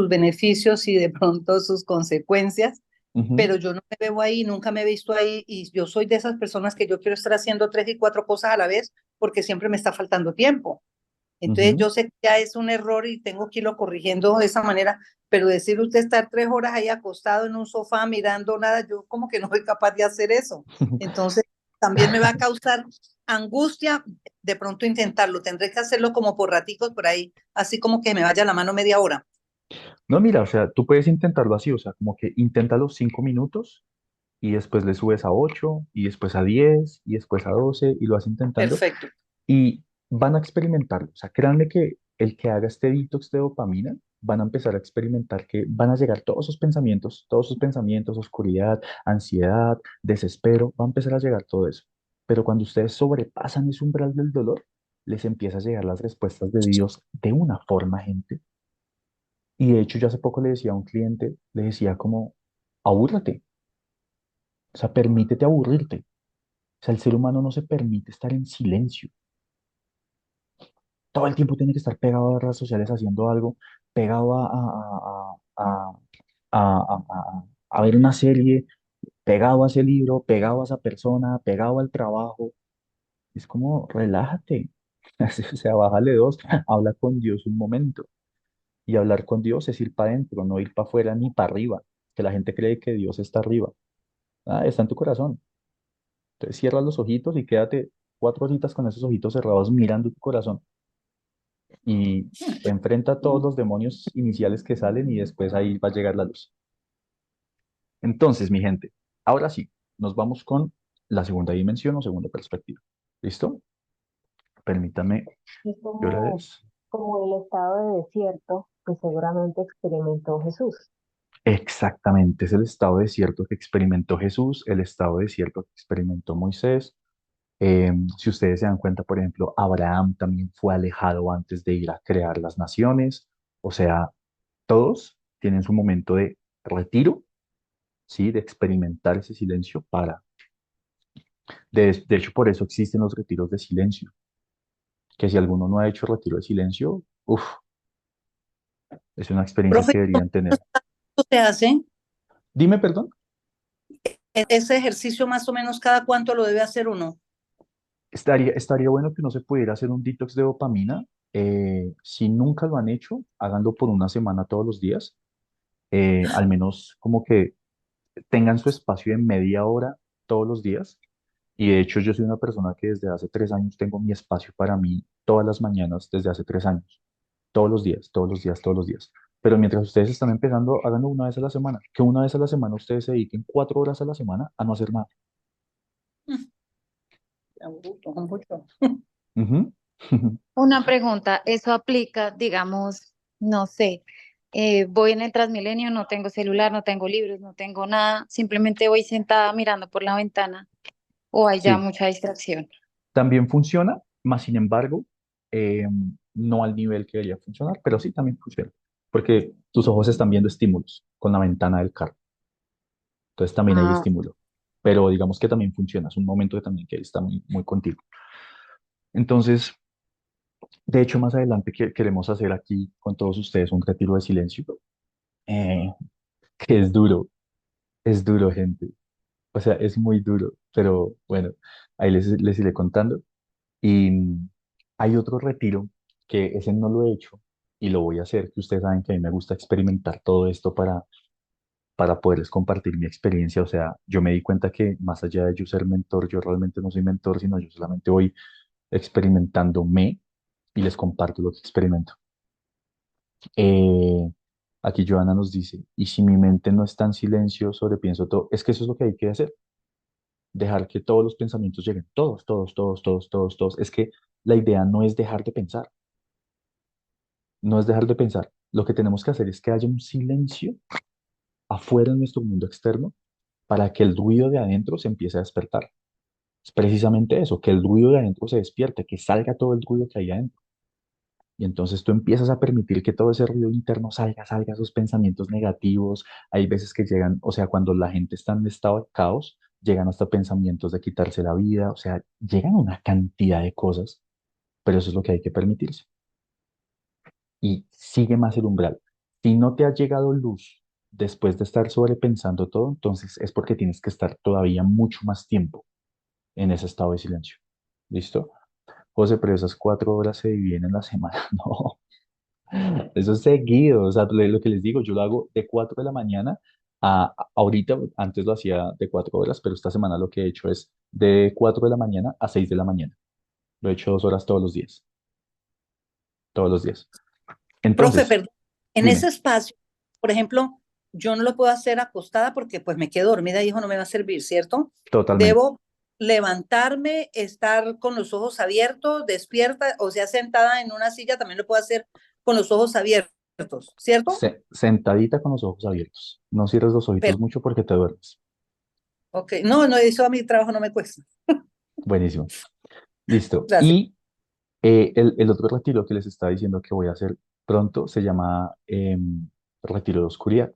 beneficios y de pronto sus consecuencias, ujú, pero yo no me veo ahí, nunca me he visto ahí y yo soy de esas personas que yo quiero estar haciendo 3 y 4 cosas a la vez porque siempre me está faltando tiempo. Entonces ujú. yo sé que ya es un error y tengo que irlo corrigiendo de esa manera, pero decir usted estar 3 horas ahí acostado en un sofá mirando nada, yo como que no soy capaz de hacer eso. Entonces también me va a causar angustia de pronto intentarlo. Tendré que hacerlo como por raticos por ahí, así como que me vaya la mano media hora. No, mira, o sea, tú puedes intentarlo así, o sea, como que inténtalo 5 minutos y después le subes a 8 y después a 10 y después a 12 y lo vas intentando Perfecto. y van a experimentarlo. O sea, créanme que el que haga este detox de dopamina van a empezar a experimentar que van a llegar todos esos pensamientos, oscuridad, ansiedad, desespero, va a empezar a llegar todo eso. Pero cuando ustedes sobrepasan ese umbral del dolor, les empieza a llegar las respuestas de Dios de una forma, gente. Y de hecho, yo hace poco le decía a un cliente, le decía como, abúrrate, o sea, permítete aburrirte. O sea, el ser humano no se permite estar en silencio. Todo el tiempo tiene que estar pegado a las redes sociales haciendo algo, pegado a ver una serie, pegado a ese libro, pegado a esa persona, pegado al trabajo. Es como, relájate. O sea, bájale dos, habla con Dios un momento. Y hablar con Dios es ir para adentro, no ir para afuera ni para arriba. Que la gente cree que Dios está arriba. Ah, está en tu corazón. Entonces cierra los ojitos y quédate 4 horitas con esos ojitos cerrados mirando tu corazón y enfrenta a todos los demonios iniciales que salen y después ahí va a llegar la luz. Entonces, mi gente, ahora sí, nos vamos con la segunda dimensión o segunda perspectiva. ¿Listo? Permítame, Es ¿qué hora como, es? como el estado de desierto que seguramente experimentó Jesús. Exactamente, es el estado de desierto que experimentó Jesús, el estado de desierto que experimentó Moisés. Si ustedes se dan cuenta, por ejemplo, Abraham también fue alejado antes de ir a crear las naciones. O sea, todos tienen su momento de retiro, ¿sí? De experimentar ese silencio de hecho, por eso existen los retiros de silencio, que si alguno no ha hecho retiro de silencio, uff, es una experiencia Profe, que deberían tener. ¿cómo se hace? Dime, perdón. Ese ejercicio más o menos cada cuánto lo debe hacer uno. Estaría bueno que no se pudiera hacer un detox de dopamina. Si nunca lo han hecho, háganlo por una semana todos los días. Al menos como que tengan su espacio de media hora todos los días. Y de hecho yo soy una persona que desde hace 3 años tengo mi espacio para mí todas las mañanas desde hace 3 años. Todos los días, todos los días, todos los días. Pero mientras ustedes están empezando, háganlo una vez a la semana. Que una vez a la semana ustedes se dediquen 4 horas a la semana a no hacer nada. Mucho. Ujú. Una pregunta, ¿eso aplica, digamos, no sé, voy en el Transmilenio, no tengo celular, no tengo libros, no tengo nada, simplemente voy sentada mirando por la ventana o hay ya Sí, mucha distracción? también funciona, más sin embargo, eh, no al nivel que debería funcionar, pero sí también funciona, porque tus ojos están viendo estímulos con la ventana del carro, entonces también hay Ah, estímulo, pero digamos que también funciona, es un momento que también que está muy, muy contigo. Entonces, de hecho, más adelante queremos hacer aquí con todos ustedes un retiro de silencio, eh, que es duro, gente, o sea, es muy duro, pero bueno, ahí les iré contando. Y hay otro retiro que ese no lo he hecho y lo voy a hacer, que ustedes saben que a mí me gusta experimentar todo esto para poderles compartir mi experiencia. O sea, yo me di cuenta que más allá de yo ser mentor, yo realmente no soy mentor, sino yo solamente voy experimentándome y les comparto lo que experimento. Eh, Aquí Joana nos dice, y si mi mente no está en silencio, sobrepienso todo, es que eso es lo que hay que hacer, dejar que todos los pensamientos lleguen, todos, todos, todos, todos, todos, todos. Es que la idea no es dejar de pensar, no es dejar de pensar. Lo que tenemos que hacer es que haya un silencio afuera en nuestro mundo externo para que el ruido de adentro se empiece a despertar. Es precisamente eso, que el ruido de adentro se despierte, que salga todo el ruido que hay adentro. Y entonces tú empiezas a permitir que todo ese ruido interno salga, salga esos pensamientos negativos. Hay veces que llegan, o sea, cuando la gente está en estado de caos, llegan hasta pensamientos de quitarse la vida, o sea, llegan una cantidad de cosas, pero eso es lo que hay que permitirse. Y sigue más el umbral. Si no te ha llegado luz después de estar sobrepensando todo, entonces es porque tienes que estar todavía mucho más tiempo en ese estado de silencio. ¿Listo? José, pero esas 4 horas se dividen en la semana. No, eso es seguido. O sea, lo que les digo, yo lo hago de 4 de la mañana ahorita, antes lo hacía de 4 horas, pero esta semana lo que he hecho es de 4 de la mañana a 6 de la mañana. Lo he hecho 2 horas todos los días, todos los días. Profe, Entonces, perdón, en ese dime, espacio, por ejemplo, yo no lo puedo hacer acostada porque pues me quedo dormida y eso no me va a servir, ¿cierto? totalmente. Debo levantarme, estar con los ojos abiertos, despierta, o sea, sentada en una silla, también lo puedo hacer con los ojos abiertos, ¿cierto? Sentadita con los ojos abiertos. No cierres los Pero, ojitos mucho porque te duermes. ok, no, no, eso a mi trabajo no me cuesta. Buenísimo. Listo. Gracias. Y el otro retiro que les estaba diciendo que voy a hacer pronto se llama retiro de oscuridad.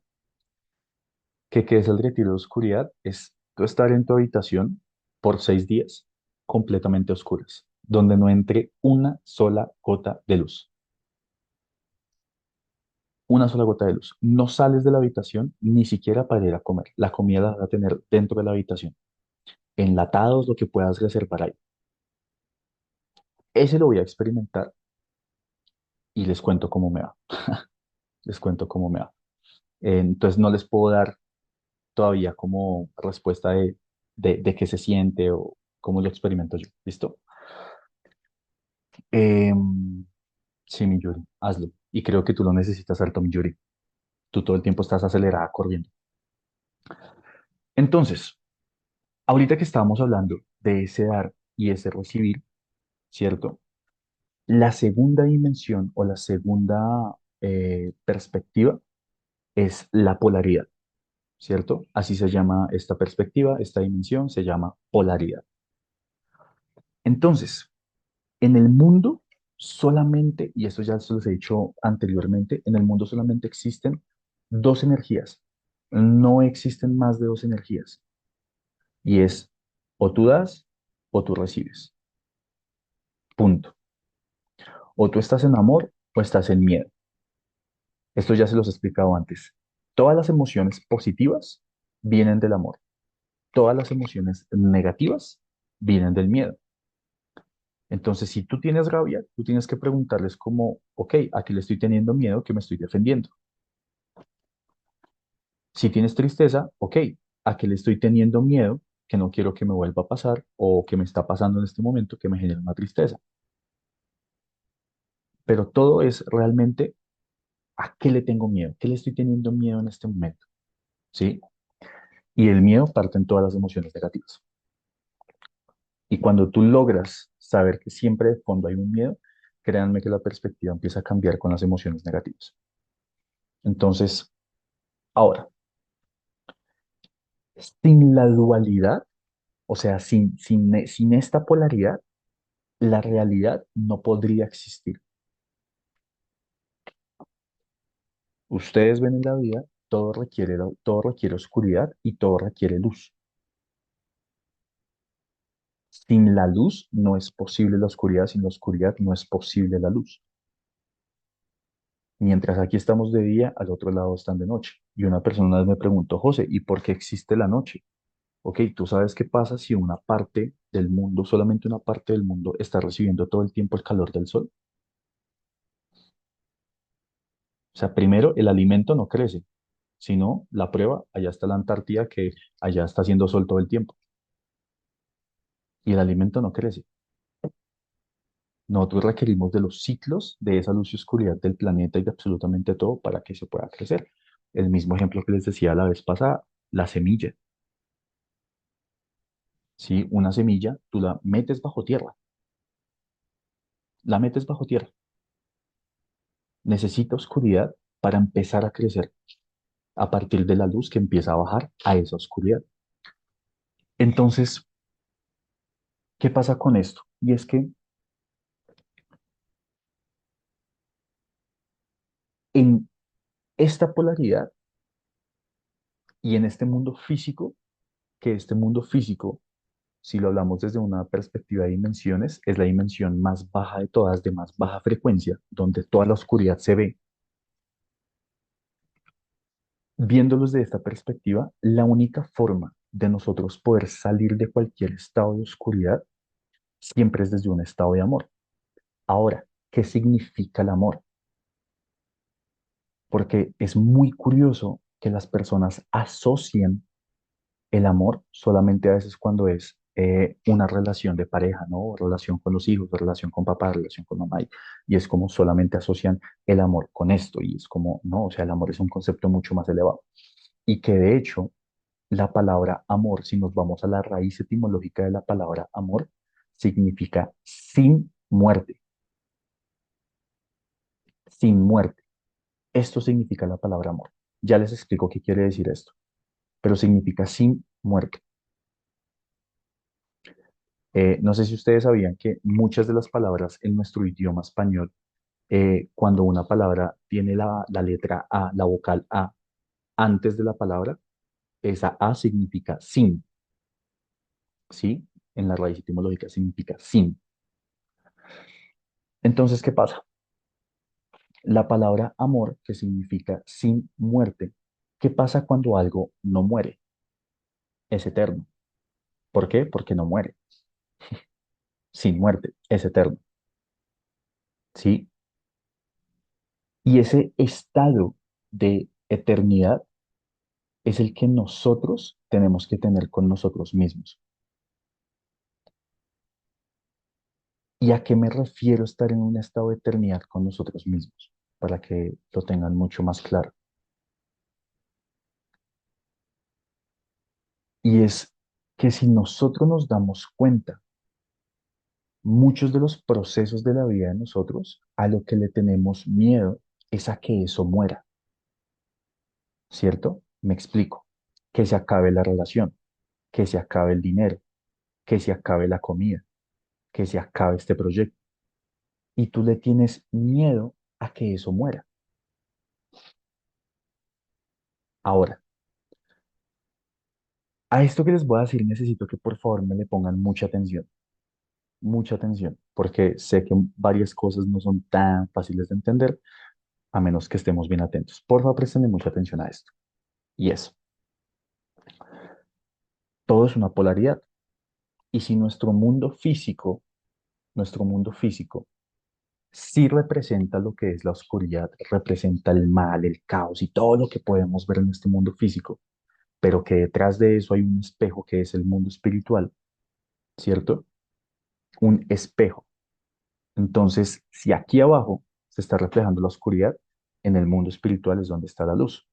¿Qué es el retiro de oscuridad? Es tú estar en tu habitación por 6 días completamente oscuras, donde no entre una sola gota de luz. Una sola gota de luz. No sales de la habitación ni siquiera para ir a comer. La comida la vas a tener dentro de la habitación. Enlatados, lo que puedas reservar ahí. Ese lo voy a experimentar y les cuento cómo me va. Les cuento cómo me va. Entonces no les puedo dar todavía como respuesta de qué se siente o cómo lo experimento yo. ¿Listo? Em, sí, mi Yuri, hazlo. Y creo que tú lo necesitas harto, mi Yuri. Tú todo el tiempo estás acelerada corriendo. Entonces, ahorita que estábamos hablando de ese dar y ese recibir, ¿cierto? La segunda dimensión o la segunda perspectiva es la polaridad, ¿cierto? Así se llama esta perspectiva, esta dimensión se llama polaridad. Entonces, en el mundo solamente, y esto ya se los he dicho anteriormente, en el mundo solamente existen dos energías. No existen más de dos energías. Y es o tú das o tú recibes. Punto. O tú estás en amor o estás en miedo. Esto ya se los he explicado antes. Todas las emociones positivas vienen del amor. Todas las emociones negativas vienen del miedo. Entonces, si tú tienes rabia, tú tienes que preguntarles como, ok, aquí le estoy teniendo miedo, que me estoy defendiendo. Si tienes tristeza, ok, aquí le estoy teniendo miedo, que no quiero que me vuelva a pasar o que me está pasando en este momento que me genera una tristeza. Pero todo es realmente a qué le tengo miedo, qué le estoy teniendo miedo en este momento, ¿sí? Y el miedo parte en todas las emociones negativas. Y cuando tú logras saber que siempre de fondo hay un miedo, créanme que la perspectiva empieza a cambiar con las emociones negativas. Entonces, ahora, sin la dualidad, o sea, sin esta polaridad, la realidad no podría existir. Ustedes ven en la vida, todo requiere oscuridad y todo requiere luz. Sin la luz no es posible la oscuridad, sin la oscuridad no es posible la luz. Mientras aquí estamos de día, al otro lado están de noche. Y una persona una vez me preguntó, José, ¿y por qué existe la noche? Ok, ¿tú sabes qué pasa si una parte del mundo, solamente una parte del mundo, está recibiendo todo el tiempo el calor del sol? O sea, primero, el alimento no crece, sino la prueba, allá está la Antártida que allá está haciendo sol todo el tiempo. Y el alimento no crece. Nosotros requerimos de los ciclos de esa luz y oscuridad del planeta y de absolutamente todo para que se pueda crecer. El mismo ejemplo que les decía la vez pasada, la semilla. ¿Sí? Una semilla, tú la metes bajo tierra, la metes bajo tierra. Necesita oscuridad para empezar a crecer a partir de la luz que empieza a bajar a esa oscuridad. Entonces, ¿qué pasa con esto? Y es que en esta polaridad y en este mundo físico, que este mundo físico, si lo hablamos desde una perspectiva de dimensiones, es la dimensión más baja de todas, de más baja frecuencia, donde toda la oscuridad se ve. Viéndolos de esta perspectiva, la única forma de nosotros poder salir de cualquier estado de oscuridad siempre es desde un estado de amor. Ahora, ¿qué significa el amor? Porque es muy curioso que las personas asocien el amor solamente a veces cuando es una relación de pareja, ¿no? O relación con los hijos, o relación con papá, relación con mamá. Y es como solamente asocian el amor con esto. Y es como, no, o sea, el amor es un concepto mucho más elevado. Y que de hecho, la palabra amor, si nos vamos a la raíz etimológica de la palabra amor, significa sin muerte, sin muerte. Esto significa la palabra amor. Ya les explico qué quiere decir esto, pero significa sin muerte. No sé si ustedes sabían que muchas de las palabras en nuestro idioma español, cuando una palabra tiene la letra A, la vocal A, antes de la palabra, esa A significa sin, ¿sí? En la raíz etimológica significa sin. Entonces, ¿qué pasa? La palabra amor, que significa sin muerte, ¿qué pasa cuando algo no muere? Es eterno. ¿Por qué? Porque no muere. Sin muerte, es eterno. ¿Sí? Y ese estado de eternidad es el que nosotros tenemos que tener con nosotros mismos. ¿Y a qué me refiero estar en un estado de eternidad con nosotros mismos? Para que lo tengan mucho más claro. Y es que si nosotros nos damos cuenta Muchos de los procesos de la vida de nosotros, a lo que le tenemos miedo es a que eso muera, ¿cierto? Me explico. Que se acabe la relación, que se acabe el dinero, que se acabe la comida, que se acabe este proyecto. Y tú le tienes miedo a que eso muera. Ahora, a esto que les voy a decir necesito que por favor me le pongan mucha atención, porque sé que varias cosas no son tan fáciles de entender a menos que estemos bien atentos. Por favor, presten mucha atención a esto. Y eso, todo es una polaridad. Y si nuestro mundo físico, sí representa lo que es la oscuridad, representa el mal, el caos y todo lo que podemos ver en este mundo físico, pero que detrás de eso hay un espejo que es el mundo espiritual, ¿cierto? Un espejo. Entonces, si aquí abajo se está reflejando la oscuridad, en el mundo espiritual es donde está la luz.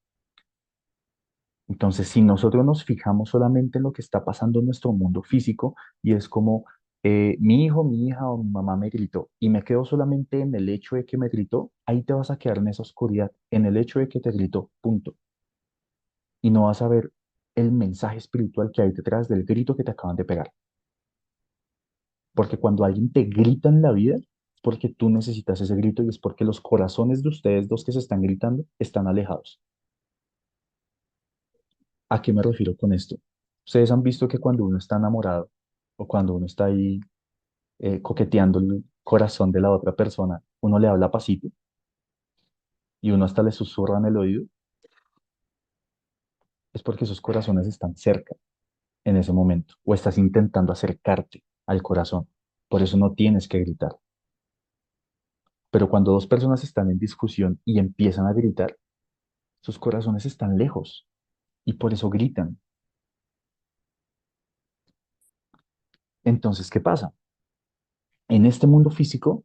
Entonces, si nosotros nos fijamos solamente en lo que está pasando en nuestro mundo físico y es como mi hijo, mi hija o mi mamá me gritó y me quedo solamente en el hecho de que me gritó, ahí te vas a quedar en esa oscuridad, en el hecho de que te gritó, punto. Y no vas a ver el mensaje espiritual que hay detrás del grito que te acaban de pegar. Porque cuando alguien te grita en la vida, es porque tú necesitas ese grito y es porque los corazones de ustedes dos que se están gritando están alejados. ¿A qué me refiero con esto? Ustedes han visto que cuando uno está enamorado o cuando uno está ahí coqueteando el corazón de la otra persona, uno le habla pasito y uno hasta le susurra en el oído, es porque esos corazones están cerca en ese momento o estás intentando acercarte al corazón. Por eso no tienes que gritar. Pero cuando dos personas están en discusión y empiezan a gritar, sus corazones están lejos y por eso gritan. Entonces, ¿qué pasa? En este mundo físico,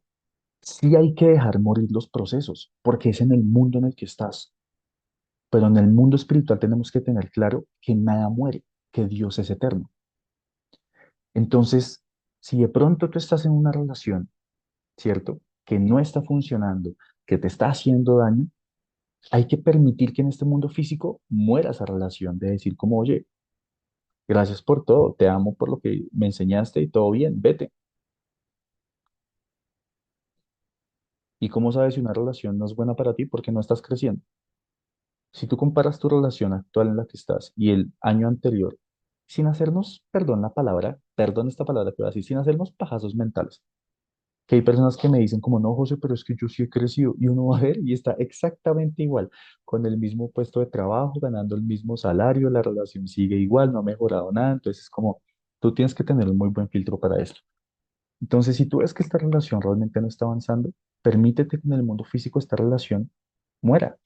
sí hay que dejar morir los procesos, porque es en el mundo en el que estás. Pero en el mundo espiritual tenemos que tener claro que nada muere, que Dios es eterno. Entonces, si de pronto tú estás en una relación, ¿cierto? Que no está funcionando, que te está haciendo daño, hay que permitir que en este mundo físico muera esa relación, de decir como, oye, gracias por todo, te amo por lo que me enseñaste y todo bien, vete. ¿Y cómo sabes si una relación no es buena para ti? Porque no estás creciendo. Si tú comparas tu relación actual en la que estás y el año anterior, sin hacernos, perdón esta palabra que voy a decir, sin hacernos pajazos mentales, que hay personas que me dicen como, no, José, pero es que yo sí he crecido y uno va a ver y está exactamente igual, con el mismo puesto de trabajo, ganando el mismo salario, la relación sigue igual, no ha mejorado nada, entonces es como, tú tienes que tener un muy buen filtro para esto. Entonces, si tú ves que esta relación realmente no está avanzando, permítete que en el mundo físico esta relación muera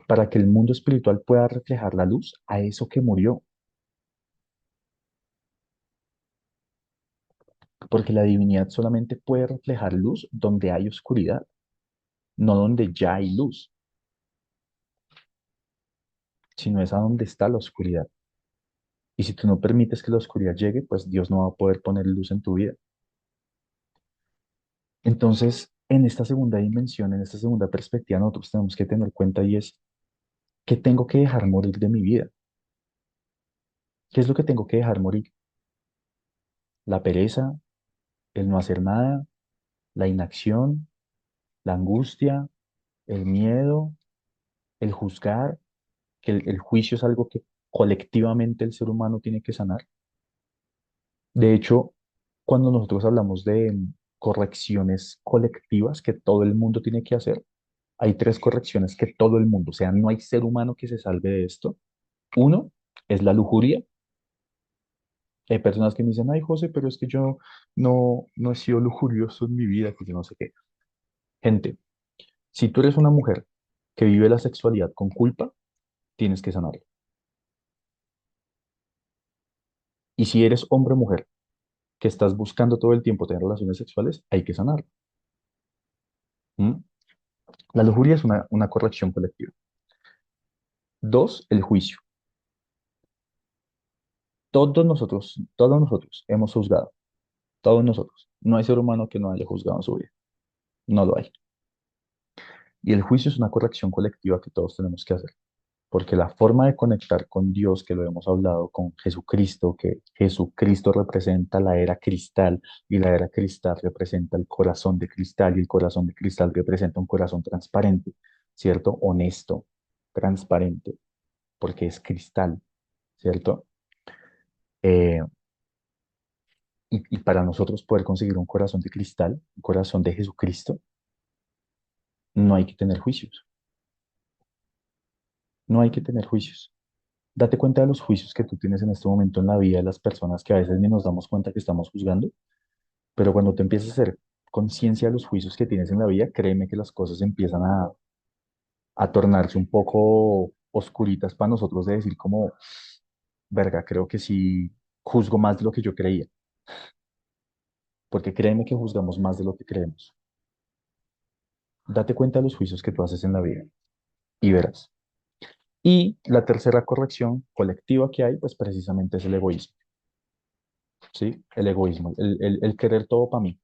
para que el mundo espiritual pueda reflejar la luz a eso que murió. Porque la divinidad solamente puede reflejar luz donde hay oscuridad, no donde ya hay luz, sino es a donde está la oscuridad. Y si tú no permites que la oscuridad llegue, pues Dios no va a poder poner luz en tu vida. Entonces, en esta segunda dimensión, en esta segunda perspectiva, nosotros tenemos que tener cuenta y es, ¿qué tengo que dejar morir de mi vida? ¿Qué es lo que tengo que dejar morir? La pereza, el no hacer nada, la inacción, la angustia, el miedo, el juzgar, que el juicio es algo que colectivamente el ser humano tiene que sanar. De hecho, cuando nosotros hablamos de correcciones colectivas que todo el mundo tiene que hacer, hay tres correcciones que todo el mundo, o sea, no hay ser humano que se salve de esto. Uno es la lujuria. Hay personas que me dicen, ay, José, pero es que yo no he sido lujurioso en mi vida, que yo no sé qué. Gente, si tú eres una mujer que vive la sexualidad con culpa, tienes que sanarla. Y si eres hombre o mujer que estás buscando todo el tiempo tener relaciones sexuales, hay que sanarlo. ¿Mm? La lujuria es una corrección colectiva. Dos, el juicio. Todos nosotros hemos juzgado. todos nosotros. No hay ser humano que no haya juzgado en su vida, no lo hay. Y el juicio es una corrección colectiva que todos tenemos que hacer, porque la forma de conectar con Dios, que lo hemos hablado, con Jesucristo, que Jesucristo representa la era cristal y la era cristal representa el corazón de cristal y el corazón de cristal representa un corazón transparente, ¿cierto? Honesto, transparente, porque es cristal, ¿cierto? Eh, y para nosotros poder conseguir un corazón de cristal, un corazón de Jesucristo, no hay que tener juicios, no hay que tener juicios. Date cuenta de los juicios que tú tienes en este momento en la vida de las personas que a veces ni nos damos cuenta que estamos juzgando, pero cuando te empiezas a hacer conciencia de los juicios que tienes en la vida, créeme que las cosas empiezan a tornarse un poco oscuritas para nosotros de decir como, verga, creo que sí juzgo más de lo que yo creía, porque créeme que juzgamos más de lo que creemos. Date cuenta de los juicios que tú haces en la vida y verás. Y la tercera corrección colectiva que hay, pues precisamente es el egoísmo, ¿sí? El egoísmo, el querer todo para mí,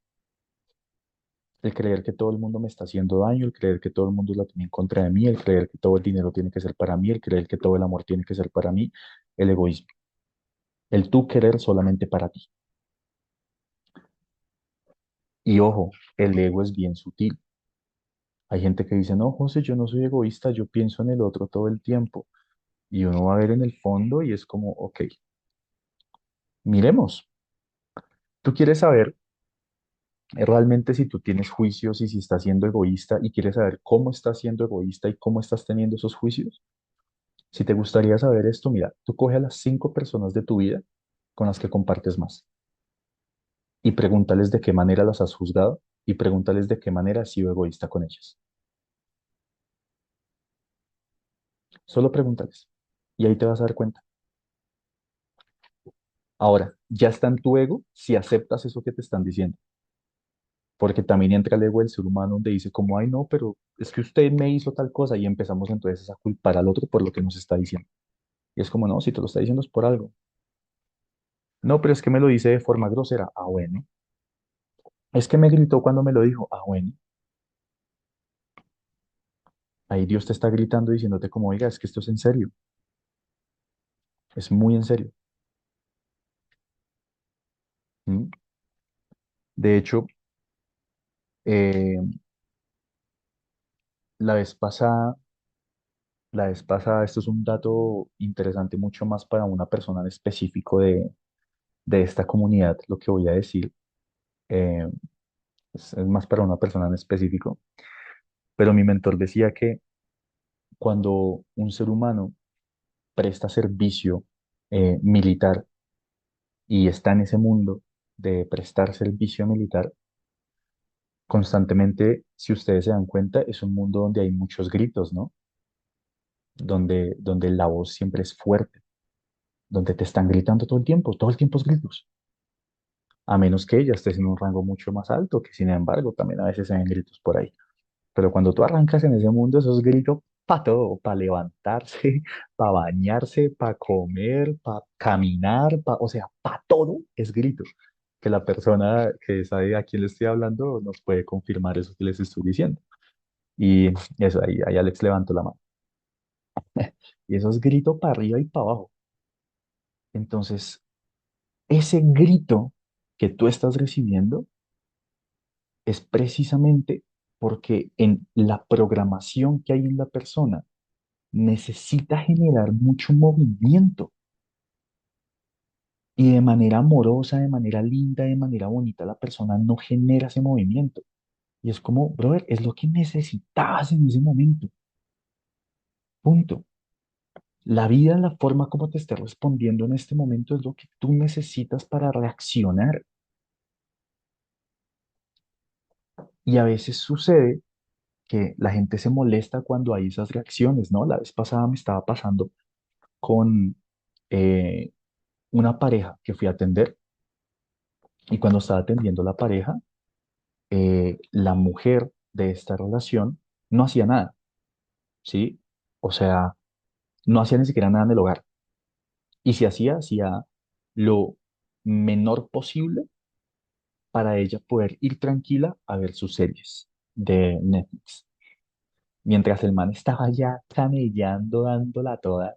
el creer que todo el mundo me está haciendo daño, el creer que todo el mundo la tiene en contra de mí, el creer que todo el dinero tiene que ser para mí, el creer que todo el amor tiene que ser para mí, el egoísmo, el tú querer solamente para ti. Y ojo, el ego es bien sutil. Hay gente que dice, no, José, yo no soy egoísta, yo pienso en el otro todo el tiempo. Y uno va a ver en el fondo y es como, ok, miremos. Tú quieres saber realmente si tú tienes juicios y si estás siendo egoísta y quieres saber cómo estás siendo egoísta y cómo estás teniendo esos juicios. Si te gustaría saber esto, mira, tú coge a las 5 personas de tu vida con las que compartes más y pregúntales de qué manera las has juzgado y pregúntales de qué manera has sido egoísta con ellas. Solo pregúntales y ahí te vas a dar cuenta. Ahora, ya está en tu ego si aceptas eso que te están diciendo, porque también entra el ego del ser humano donde dice como, ay no, pero es que usted me hizo tal cosa y empezamos entonces a culpar al otro por lo que nos está diciendo. Y es como, no, si te lo está diciendo es por algo. No, pero es que me lo dice de forma grosera. Ah, bueno. Es que me gritó cuando me lo dijo. Ah, bueno. Ahí Dios te está gritando diciéndote como, oiga, es que esto es en serio. Es muy en serio. ¿Mm? De hecho, eh, la vez pasada, esto es un dato interesante mucho más para una persona en específico de esta comunidad, lo que voy a decir. eh, es más para una persona en específico. Pero mi mentor decía que cuando un ser humano presta servicio militar y está en ese mundo de prestar servicio militar, constantemente, si ustedes se dan cuenta, es un mundo donde hay muchos gritos, ¿no? Donde la voz siempre es fuerte, donde te están gritando todo el tiempo es gritos, a menos que ya estés en un rango mucho más alto, que sin embargo también a veces se ven gritos por ahí. Pero cuando tú arrancas en ese mundo, esos gritos para todo, para levantarse, para bañarse, para comer, para caminar, o sea, para todo es grito. Que la persona que sabe a quién le estoy hablando nos puede confirmar eso que les estoy diciendo. Y eso, ahí Alex levantó la mano. Y eso es grito para arriba y para abajo. Entonces, ese grito que tú estás recibiendo es precisamente porque en la programación que hay en la persona necesita generar mucho movimiento y de manera amorosa, de manera linda, de manera bonita, la persona no genera ese movimiento. Y es como, brother, es lo que necesitabas en ese momento. Punto. La vida, la forma como te esté respondiendo en este momento es lo que tú necesitas para reaccionar. Y a veces sucede que la gente se molesta cuando hay esas reacciones, ¿no? La vez pasada me estaba pasando con eh, una pareja que fui a atender y cuando estaba atendiendo la pareja, la mujer de esta relación no hacía nada, ¿sí? O sea, no hacía ni siquiera nada en el hogar. Y si hacía, hacía lo menor posible para ella poder ir tranquila a ver sus series de Netflix. Mientras el man estaba ya camellando, dándola toda.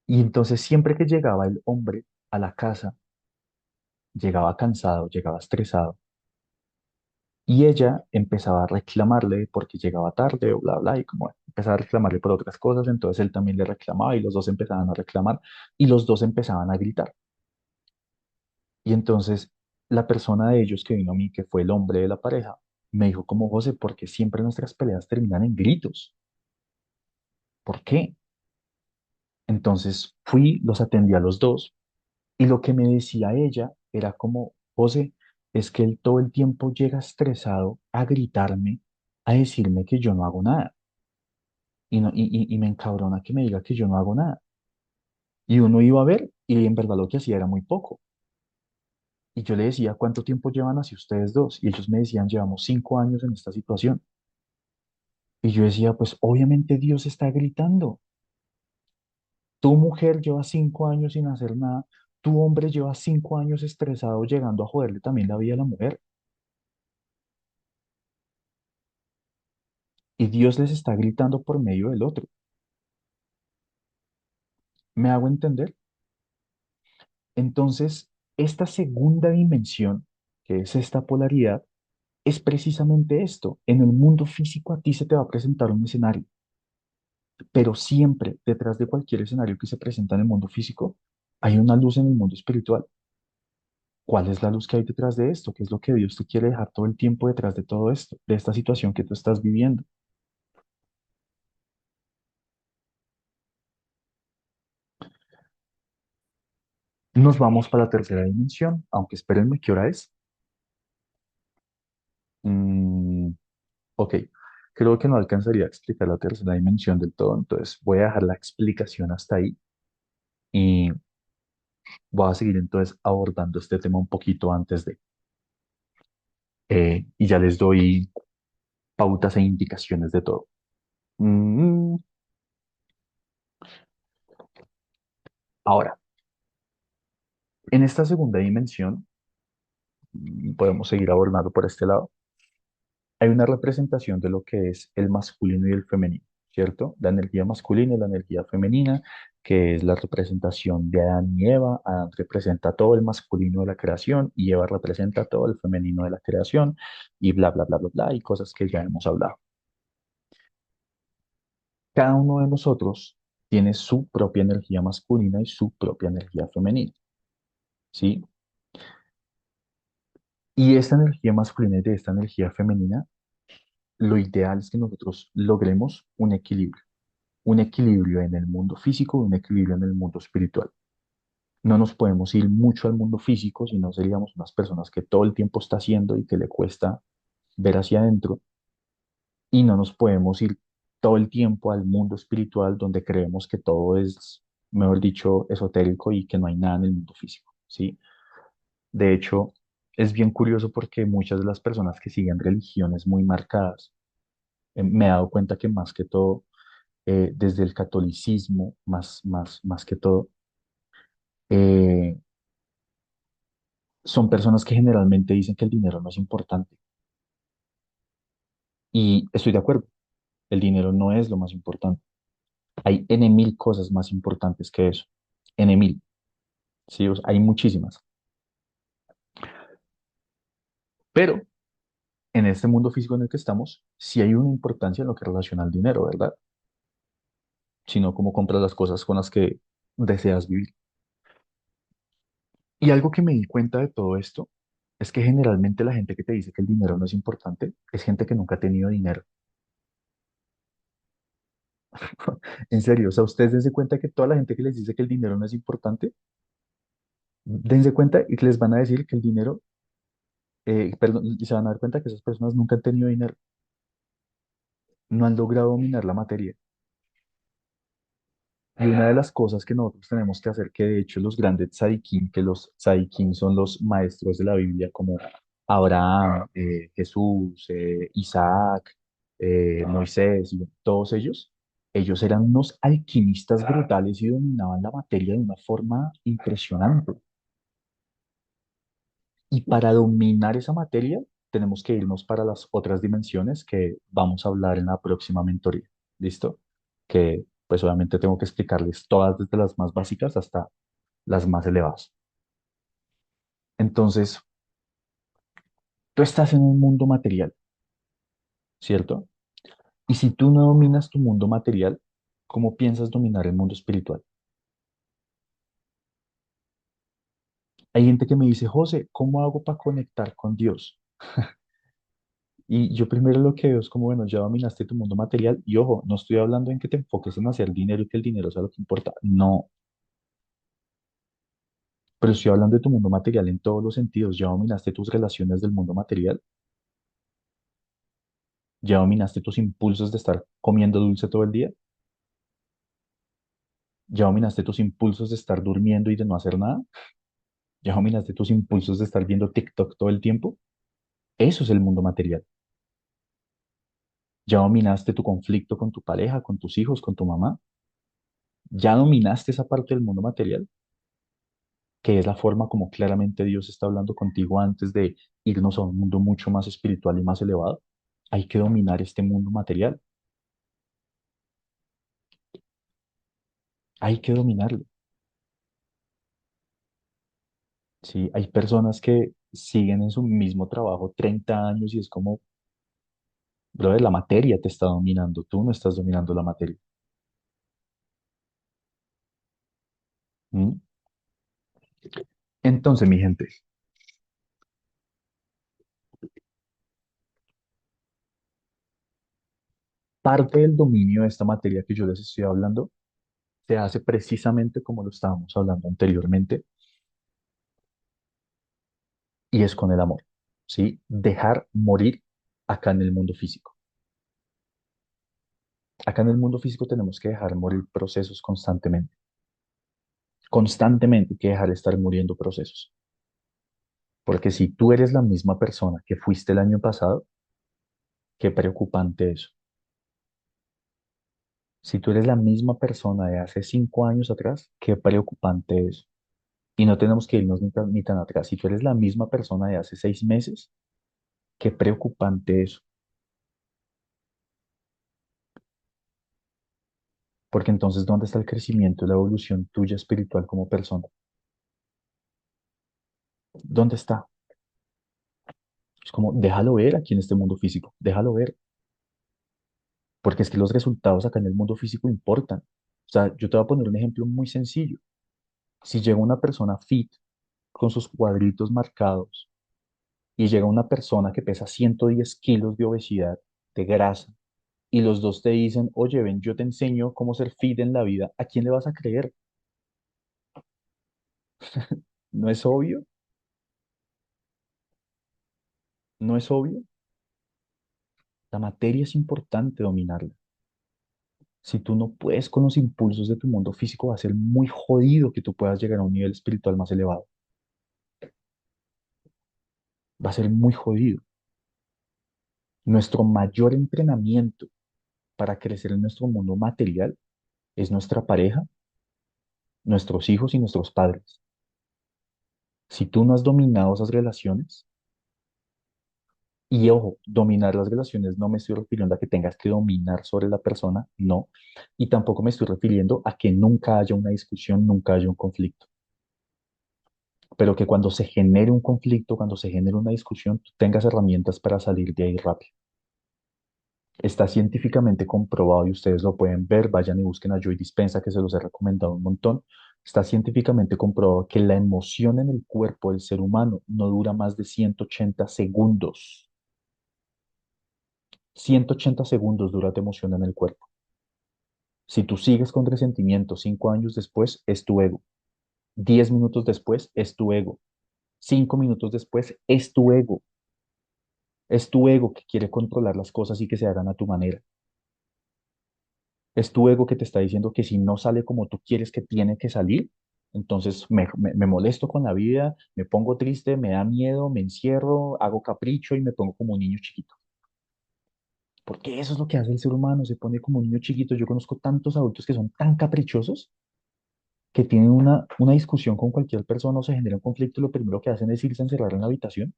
Y entonces siempre que llegaba el hombre a la casa, llegaba cansado, llegaba estresado, y ella empezaba a reclamarle porque llegaba tarde o bla, bla, y como empezaba a reclamarle por otras cosas, entonces él también le reclamaba y los dos empezaban a reclamar y los dos empezaban a gritar. Y entonces la persona de ellos que vino a mí, que fue el hombre de la pareja, me dijo como José, ¿por qué siempre nuestras peleas terminan en gritos? ¿Por qué? Entonces fui, los atendí a los dos y lo que me decía ella era como, José, es que él todo el tiempo llega estresado a gritarme, a decirme que yo no hago nada. Y, no, y me encabrona que me diga que yo no hago nada. Y uno iba a ver y en verdad lo que hacía era muy poco. Y yo le decía, ¿cuánto tiempo llevan así ustedes dos? Y ellos me decían, llevamos 5 años en esta situación. Y yo decía, pues obviamente Dios está gritando. Tu mujer lleva 5 años sin hacer nada. Tu hombre lleva 5 años estresado llegando a joderle también la vida a la mujer. Y Dios les está gritando por medio del otro. ¿Me hago entender? Entonces, esta segunda dimensión, que es esta polaridad, es precisamente esto. En el mundo físico a ti se te va a presentar un escenario, pero siempre detrás de cualquier escenario que se presenta en el mundo físico hay una luz en el mundo espiritual. ¿Cuál es la luz que hay detrás de esto? ¿Qué es lo que Dios te quiere dejar todo el tiempo detrás de todo esto, de esta situación que tú estás viviendo? Nos vamos para la tercera dimensión, aunque espérenme, ¿qué hora es? Mm, ok, creo que no alcanzaría a explicar la tercera dimensión del todo, entonces voy a dejar la explicación hasta ahí y voy a seguir entonces abordando este tema un poquito antes de, y ya les doy pautas e indicaciones de todo. Mm, Ahora, en esta segunda dimensión, podemos seguir abordando por este lado, hay una representación de lo que es el masculino y el femenino, ¿cierto? La energía masculina y la energía femenina, que es la representación de Adán y Eva. Adán representa todo el masculino de la creación y Eva representa todo el femenino de la creación y bla, bla, bla, bla, bla, y cosas que ya hemos hablado. Cada uno de nosotros tiene su propia energía masculina y su propia energía femenina, ¿sí? Y esta energía masculina y de esta energía femenina, lo ideal es que nosotros logremos un equilibrio en el mundo físico y un equilibrio en el mundo espiritual. No nos podemos ir mucho al mundo físico, si no seríamos unas personas que todo el tiempo está haciendo y que le cuesta ver hacia adentro, y no nos podemos ir todo el tiempo al mundo espiritual donde creemos que todo es, mejor dicho, esotérico y que no hay nada en el mundo físico, ¿sí? De hecho, es bien curioso porque muchas de las personas que siguen religiones muy marcadas, me he dado cuenta que más que todo, desde el catolicismo, más que todo, eh, son personas que generalmente dicen que el dinero no es importante. Y estoy de acuerdo, el dinero no es lo más importante. Hay N mil cosas más importantes que eso. N mil, ¿sí? O sea, hay muchísimas. Pero en este mundo físico en el que estamos, sí hay una importancia en lo que relaciona al dinero, ¿verdad? Sino cómo compras las cosas con las que deseas vivir. Y algo que me di cuenta de todo esto es que generalmente la gente que te dice que el dinero no es importante es gente que nunca ha tenido dinero. En serio, o sea, ustedes dense cuenta que toda la gente que les dice que el dinero no es importante, dense cuenta y que les van a decir que el dinero, perdón, y se van a dar cuenta que esas personas nunca han tenido dinero, no han logrado dominar la materia. Y una de las cosas que nosotros tenemos que hacer, que de hecho los grandes tzadikim, que los tzadikim son los maestros de la Biblia, como Abraham, Jesús, Isaac, Moisés, y todos ellos eran unos alquimistas brutales y dominaban la materia de una forma impresionante. Y para dominar esa materia, tenemos que irnos para las otras dimensiones que vamos a hablar en la próxima mentoría. ¿Listo? Que pues obviamente tengo que explicarles todas desde las más básicas hasta las más elevadas. Entonces, tú estás en un mundo material, ¿cierto? Y si tú no dominas tu mundo material, ¿cómo piensas dominar el mundo espiritual? Hay gente que me dice, José, ¿cómo hago para conectar con Dios? Y yo primero lo que veo es como, bueno, ya dominaste tu mundo material y ojo, no estoy hablando en que te enfoques en hacer dinero y que el dinero sea lo que importa, no, pero estoy hablando de tu mundo material en todos los sentidos, ya dominaste tus relaciones del mundo material, ya dominaste tus impulsos de estar comiendo dulce todo el día, ya dominaste tus impulsos de estar durmiendo y de no hacer nada, ya dominaste tus impulsos de estar viendo TikTok todo el tiempo, eso es el mundo material. Ya dominaste tu conflicto con tu pareja, con tus hijos, con tu mamá, ya dominaste esa parte del mundo material, que es la forma como claramente Dios está hablando contigo antes de irnos a un mundo mucho más espiritual y más elevado. Hay que dominar este mundo material, hay que dominarlo. Sí, hay personas que siguen en su mismo trabajo 30 años y es como, brother, la materia te está dominando, tú no estás dominando la materia. ¿Mm? Entonces, mi gente, parte del dominio de esta materia que yo les estoy hablando se hace precisamente como lo estábamos hablando anteriormente, y es con el amor, ¿sí? Dejar morir acá en el mundo físico. Acá en el mundo físico tenemos que dejar morir procesos constantemente. Constantemente hay que dejar estar muriendo procesos. Porque si tú eres la misma persona que fuiste el año pasado, qué preocupante eso. Si tú eres la misma persona de hace 5 años atrás, qué preocupante eso. Y no tenemos que irnos ni tan atrás. Si tú eres la misma persona de hace 6 meses, qué preocupante eso. Porque entonces, ¿dónde está el crecimiento y la evolución tuya espiritual como persona? ¿Dónde está? Es como, déjalo ver aquí en este mundo físico, déjalo ver, porque es que los resultados acá en el mundo físico importan. O sea, yo te voy a poner un ejemplo muy sencillo. Si llega una persona fit, con sus cuadritos marcados, y llega una persona que pesa 110 kilos de obesidad, de grasa, y los dos te dicen, oye, ven, yo te enseño cómo ser fit en la vida, ¿a quién le vas a creer? ¿No es obvio? ¿No es obvio? La materia es importante dominarla. Si tú no puedes con los impulsos de tu mundo físico, va a ser muy jodido que tú puedas llegar a un nivel espiritual más elevado. Va a ser muy jodido. Nuestro mayor entrenamiento para crecer en nuestro mundo material es nuestra pareja, nuestros hijos y nuestros padres. Si tú no has dominado esas relaciones, y ojo, dominar las relaciones no me estoy refiriendo a que tengas que dominar sobre la persona, no. Y tampoco me estoy refiriendo a que nunca haya una discusión, nunca haya un conflicto. Pero que cuando se genere un conflicto, cuando se genere una discusión, tú tengas herramientas para salir de ahí rápido. Está científicamente comprobado y ustedes lo pueden ver, vayan y busquen a Joy Dispensa, que se los he recomendado un montón. Está científicamente comprobado que la emoción en el cuerpo del ser humano no dura más de 180 segundos. 180 segundos dura tu emoción en el cuerpo. Si tú sigues con resentimiento 5 años después, es tu ego. 10 minutos después, es tu ego. 5 minutos después, es tu ego. Es tu ego que quiere controlar las cosas y que se hagan a tu manera. Es tu ego que te está diciendo que si no sale como tú quieres que tiene que salir, entonces me molesto con la vida, me pongo triste, me da miedo, me encierro, hago capricho y me pongo como un niño chiquito. Porque eso es lo que hace el ser humano, se pone como un niño chiquito. Yo conozco tantos adultos que son tan caprichosos que tienen una discusión con cualquier persona o se genera un conflicto, lo primero que hacen es irse a encerrar en la habitación.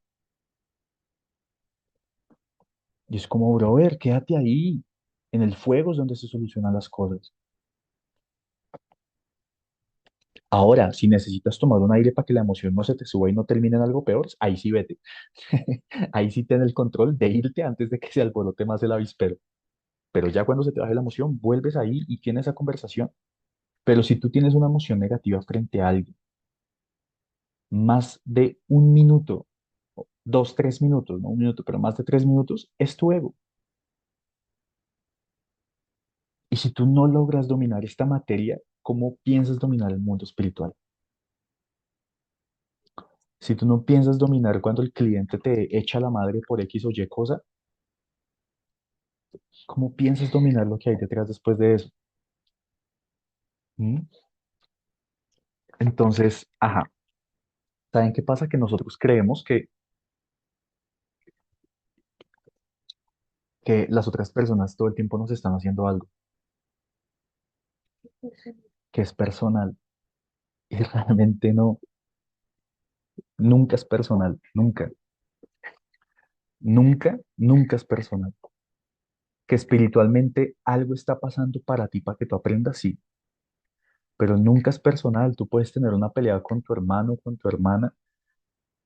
Y es como, brother, quédate ahí. En el fuego es donde se solucionan las cosas. Ahora, si necesitas tomar un aire para que la emoción no se te suba y no termine en algo peor, ahí sí vete. Ahí sí ten el control de irte antes de que se alborote más el avispero. Pero ya cuando se te baje la emoción, vuelves ahí y tienes esa conversación. Pero si tú tienes una emoción negativa frente a alguien, más de un minuto, dos, 3 minutos, no un minuto, pero más de 3 minutos, es tu ego. Y si tú no logras dominar esta materia, ¿cómo piensas dominar el mundo espiritual? Si tú no piensas dominar cuando el cliente te echa la madre por X o Y cosa, ¿cómo piensas dominar lo que hay detrás después de eso? ¿Mm? Entonces, ajá, ¿saben qué pasa? Que nosotros creemos que las otras personas todo el tiempo nos están haciendo algo, que es personal, y realmente no, nunca es personal, nunca, nunca, nunca es personal. Que espiritualmente algo está pasando para ti, para que tú aprendas, sí, pero nunca es personal. Tú puedes tener una pelea con tu hermano, con tu hermana,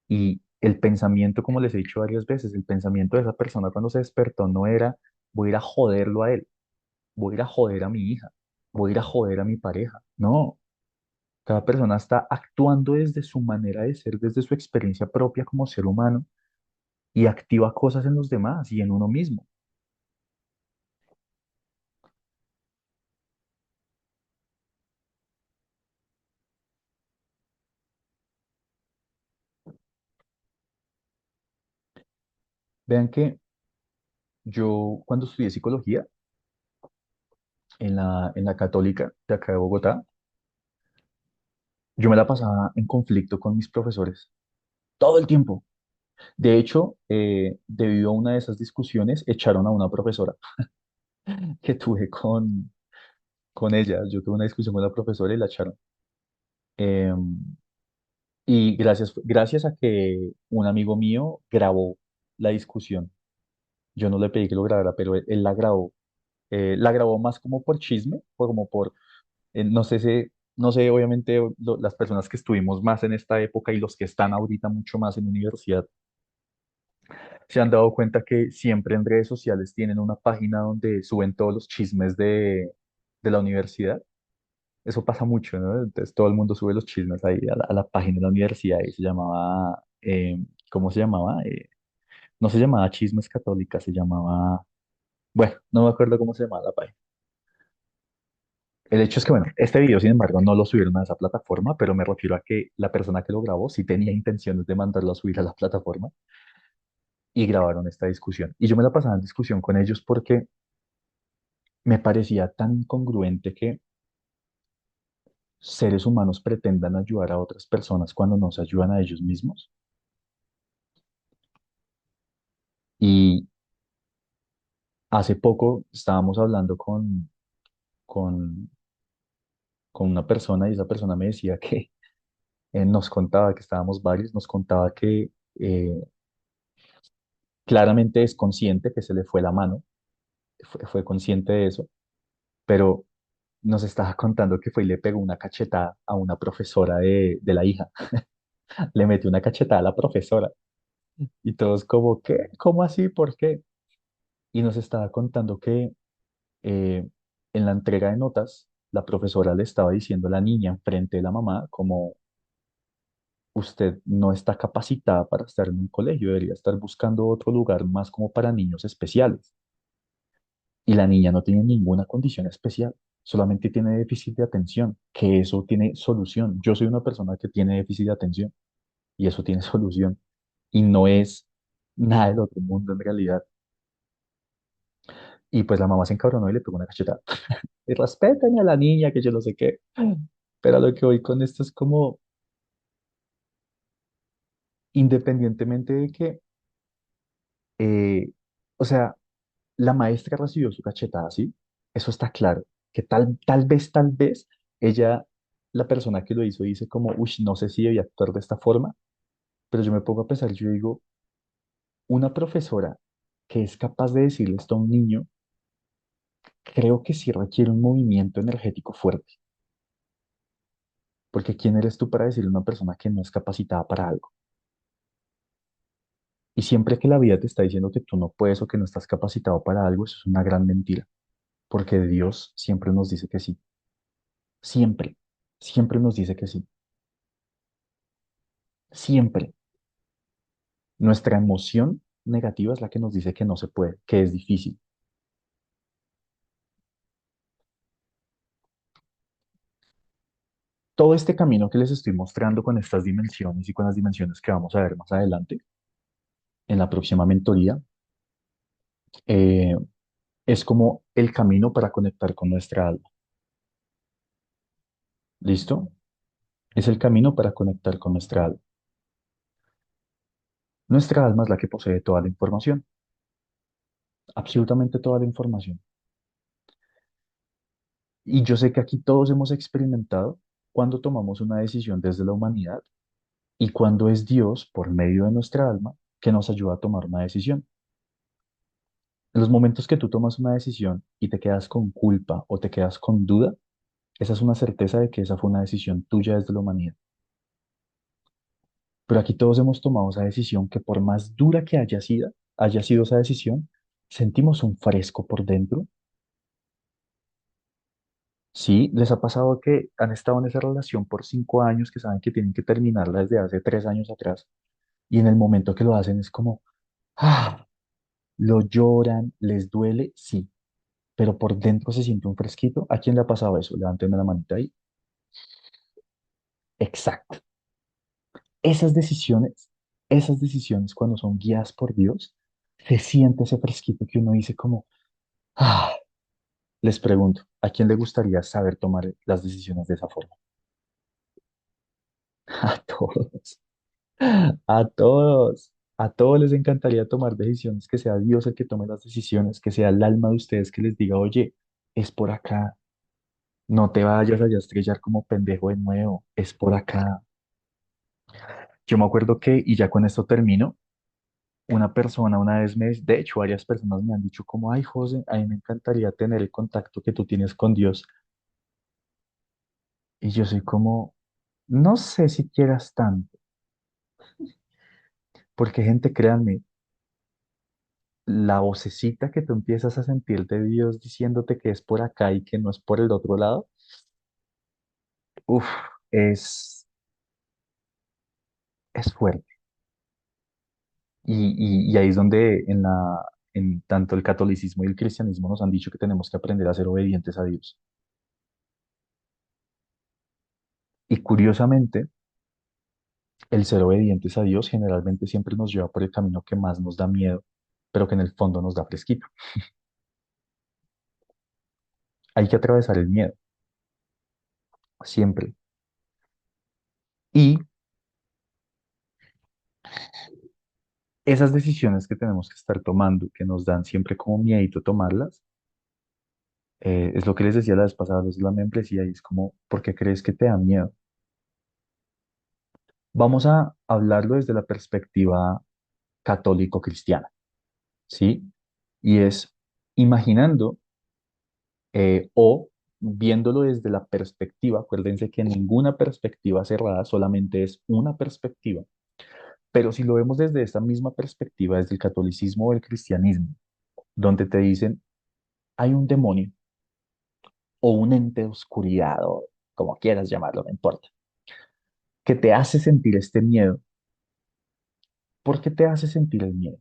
y el pensamiento, como les he dicho varias veces, el pensamiento de esa persona cuando se despertó no era voy a ir a joderlo a él, voy a ir a joder a mi hija, voy a ir a joder a mi pareja. No, cada persona está actuando desde su manera de ser, desde su experiencia propia como ser humano y activa cosas en los demás y en uno mismo. Vean que yo cuando estudié psicología en la Católica de acá de Bogotá, yo me la pasaba en conflicto con mis profesores todo el tiempo. De hecho, debido a una de esas discusiones, echaron a una profesora que tuve con ella. Yo tuve una discusión con la profesora y la echaron. Y gracias a que un amigo mío grabó la discusión. Yo no le pedí que lo grabara, pero él la grabó. La grabó más como por chisme, o como por, no sé, obviamente las personas que estuvimos más en esta época y los que están ahorita mucho más en universidad, se han dado cuenta que siempre en redes sociales tienen una página donde suben todos los chismes de la universidad. Eso pasa mucho, ¿no? Entonces todo el mundo sube los chismes ahí a la página de la universidad y se llamaba, ¿cómo se llamaba? No se llamaba Chismes Católicas, se llamaba, bueno, no me acuerdo cómo se llamaba la página. El hecho es que, bueno, este video, sin embargo, no lo subieron a esa plataforma, pero me refiero a que la persona que lo grabó sí tenía intenciones de mandarlo a subir a la plataforma y grabaron esta discusión. Y yo me la pasaba en discusión con ellos porque me parecía tan incongruente que seres humanos pretendan ayudar a otras personas cuando no se ayudan a ellos mismos. Y hace poco estábamos hablando con, con una persona y esa persona me decía que nos contaba que estábamos varios, nos contaba que claramente es consciente que se le fue la mano, fue consciente de eso, pero nos estaba contando que fue y le pegó una cachetada a una profesora de la hija. Le metió una cachetada a la profesora y todos como, ¿qué? ¿Cómo así? ¿Por qué? Y nos estaba contando que eh, en la entrega de notas, la profesora le estaba diciendo a la niña enfrente de la mamá como usted no está capacitada para estar en un colegio, debería estar buscando otro lugar más como para niños especiales. Y la niña no tiene ninguna condición especial, solamente tiene déficit de atención, que eso tiene solución. Yo soy una persona que tiene déficit de atención y eso tiene solución. Y no es nada del otro mundo en realidad. Y pues la mamá se encabronó y le pegó una cachetada. Y respeten a la niña, que yo no sé qué. Pero a lo que voy con esto es como, independientemente de que, o sea, la maestra recibió su cachetada, ¿sí? Eso está claro. Que tal vez ella la persona que lo hizo dice como, uy, no sé si debía actuar de esta forma, pero yo me pongo a pensar, yo digo, una profesora que es capaz de decirle esto a un niño, creo que sí requiere un movimiento energético fuerte, porque ¿quién eres tú para decirle a una persona que no es capacitada para algo? Y siempre que la vida te está diciendo que tú no puedes o que no estás capacitado para algo, eso es una gran mentira, porque Dios siempre nos dice que sí, siempre, siempre nos dice que sí, siempre. Nuestra emoción negativa es la que nos dice que no se puede, que es difícil. Todo este camino que les estoy mostrando con estas dimensiones y con las dimensiones que vamos a ver más adelante en la próxima mentoría, eh, es como el camino para conectar con nuestra alma. ¿Listo? Es el camino para conectar con nuestra alma. Nuestra alma es la que posee toda la información, absolutamente toda la información. Y yo sé que aquí todos hemos experimentado cuando tomamos una decisión desde la humanidad y cuando es Dios, por medio de nuestra alma, que nos ayuda a tomar una decisión. En los momentos que tú tomas una decisión y te quedas con culpa o te quedas con duda, esa es una certeza de que esa fue una decisión tuya desde la humanidad. Pero aquí todos hemos tomado esa decisión que por más dura que haya sido esa decisión, sentimos un fresco por dentro. Sí, les ha pasado que han estado en esa relación por 5 años, que saben que tienen que terminarla desde hace 3 años atrás, y en el momento que lo hacen es como, ah, lo lloran, les duele, sí, pero por dentro se siente un fresquito. ¿A quién le ha pasado eso? Levánteme la manita ahí. Exacto. Esas decisiones cuando son guiadas por Dios, se siente ese fresquito que uno dice como, ah, les pregunto, ¿a quién le gustaría saber tomar las decisiones de esa forma? A todos, a todos les encantaría tomar decisiones, que sea Dios el que tome las decisiones, que sea el alma de ustedes que les diga, oye, es por acá, no te vayas allá a estrellar como pendejo de nuevo, es por acá. Yo me acuerdo que, y ya con esto termino, una persona una vez de hecho, varias personas me han dicho como, ay, José, a mí me encantaría tener el contacto que tú tienes con Dios. Y yo soy como, no sé si quieras tanto, porque gente, créanme, la vocecita que tú empiezas a sentir de Dios diciéndote que es por acá y que no es por el otro lado, uff, es, es fuerte. Y ahí es donde en tanto el catolicismo y el cristianismo nos han dicho que tenemos que aprender a ser obedientes a Dios. Y curiosamente, el ser obedientes a Dios generalmente siempre nos lleva por el camino que más nos da miedo, pero que en el fondo nos da fresquito. Hay que atravesar el miedo, siempre. Y esas decisiones que tenemos que estar tomando, que nos dan siempre como miedito tomarlas, es lo que les decía la vez pasada, es la membresía, y es como, ¿por qué crees que te da miedo? Vamos a hablarlo desde la perspectiva católico-cristiana, ¿sí? Y es imaginando o viéndolo desde la perspectiva, acuérdense que ninguna perspectiva cerrada solamente es una perspectiva, pero si lo vemos desde esta misma perspectiva, desde el catolicismo o el cristianismo, donde te dicen, hay un demonio o un ente de oscuridad o como quieras llamarlo, no importa, que te hace sentir este miedo. ¿Por qué te hace sentir el miedo?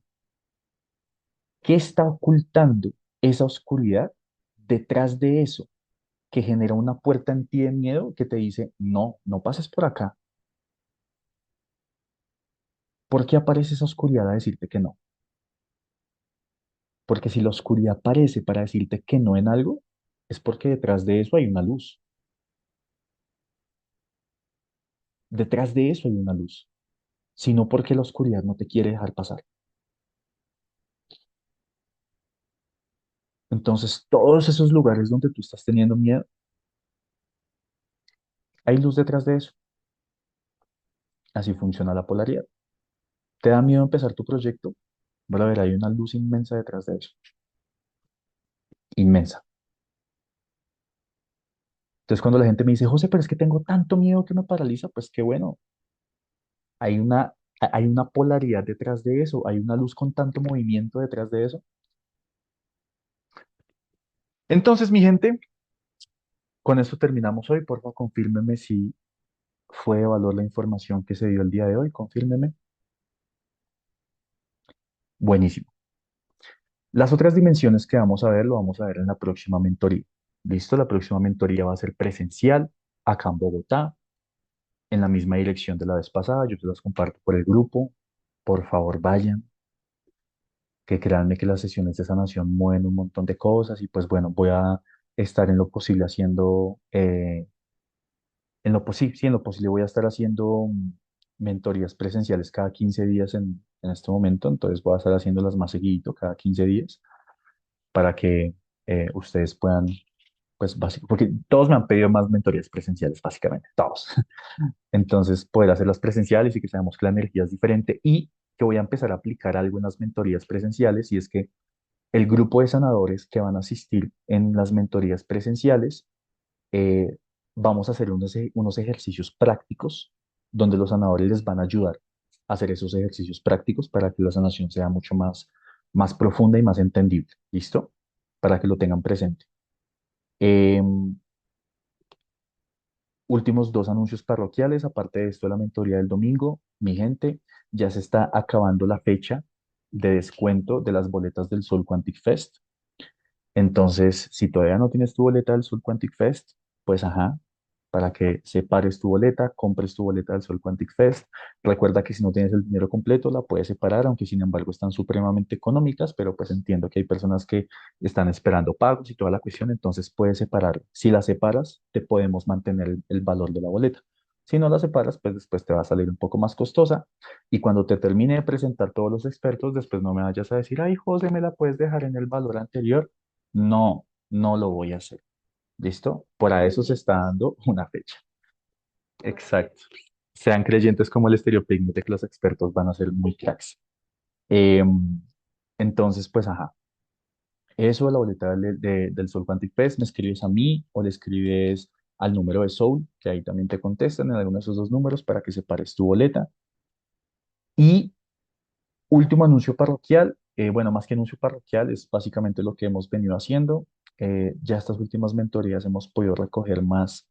¿Qué está ocultando esa oscuridad detrás de eso que genera una puerta en ti de miedo que te dice, no, no pases por acá? ¿Por qué aparece esa oscuridad a decirte que no? Porque si la oscuridad aparece para decirte que no en algo, es porque detrás de eso hay una luz. Detrás de eso hay una luz. Sino porque la oscuridad no te quiere dejar pasar. Entonces, todos esos lugares donde tú estás teniendo miedo, hay luz detrás de eso. Así funciona la polaridad. ¿Te da miedo empezar tu proyecto? Bueno, a ver, hay una luz inmensa detrás de eso. Inmensa. Entonces, cuando la gente me dice, José, pero es que tengo tanto miedo que me paraliza, pues qué bueno. Hay una polaridad detrás de eso. Hay una luz con tanto movimiento detrás de eso. Entonces, mi gente, con esto terminamos hoy. Por favor, confírmeme si fue de valor la información que se dio el día de hoy. Confírmeme. Buenísimo. Las otras dimensiones que vamos a ver, lo vamos a ver en la próxima mentoría. ¿Listo? La próxima mentoría va a ser presencial acá en Bogotá, en la misma dirección de la vez pasada. Yo te las comparto por el grupo. Por favor, vayan, que créanme que las sesiones de sanación mueven un montón de cosas y pues bueno, voy a estar en lo posible haciendo, en lo posible, sí, en lo posible voy a estar haciendo mentorías presenciales cada 15 días en este momento, entonces voy a estar haciéndolas más seguido, cada 15 días, para que ustedes puedan, pues básicamente, porque todos me han pedido más mentorías presenciales, básicamente, todos. Entonces, poder hacerlas presenciales y que sabemos que la energía es diferente y que voy a empezar a aplicar algo en las mentorías presenciales y es que el grupo de sanadores que van a asistir en las mentorías presenciales, eh, vamos a hacer unos ejercicios prácticos donde los sanadores les van a ayudar a hacer esos ejercicios prácticos para que la sanación sea mucho más profunda y más entendible. ¿Listo? Para que lo tengan presente. Em, Últimos dos anuncios parroquiales, aparte de esto, la mentoría del domingo. Mi gente, ya se está acabando la fecha de descuento de las boletas del Soul Quantic Fest. Entonces, si todavía no tienes tu boleta del Soul Quantic Fest, pues ajá, para que separes tu boleta, compres tu boleta del Soul Quantic Fest. Recuerda que si no tienes el dinero completo, la puedes separar, aunque sin embargo están supremamente económicas, pero pues entiendo que hay personas que están esperando pagos y toda la cuestión, entonces puedes separar. Si la separas, te podemos mantener el valor de la boleta. Si no la separas, pues después te va a salir un poco más costosa. Y cuando te termine de presentar todos los expertos, después no me vayas a decir, ay, José, ¿me la puedes dejar en el valor anterior? No, no lo voy a hacer. ¿Listo? Por a eso se está dando una fecha. Exacto. Sean creyentes como el estereopigme de que los expertos van a ser muy cracks. Em, entonces, pues, ajá. Eso de la boleta del Soul Quantic Fest, me escribes a mí o le escribes al número de Soul, que ahí también te contestan en alguno de esos dos números para que separes tu boleta. Y último anuncio parroquial, bueno, más que anuncio parroquial, es básicamente lo que hemos venido haciendo. Ya estas últimas mentorías hemos podido recoger más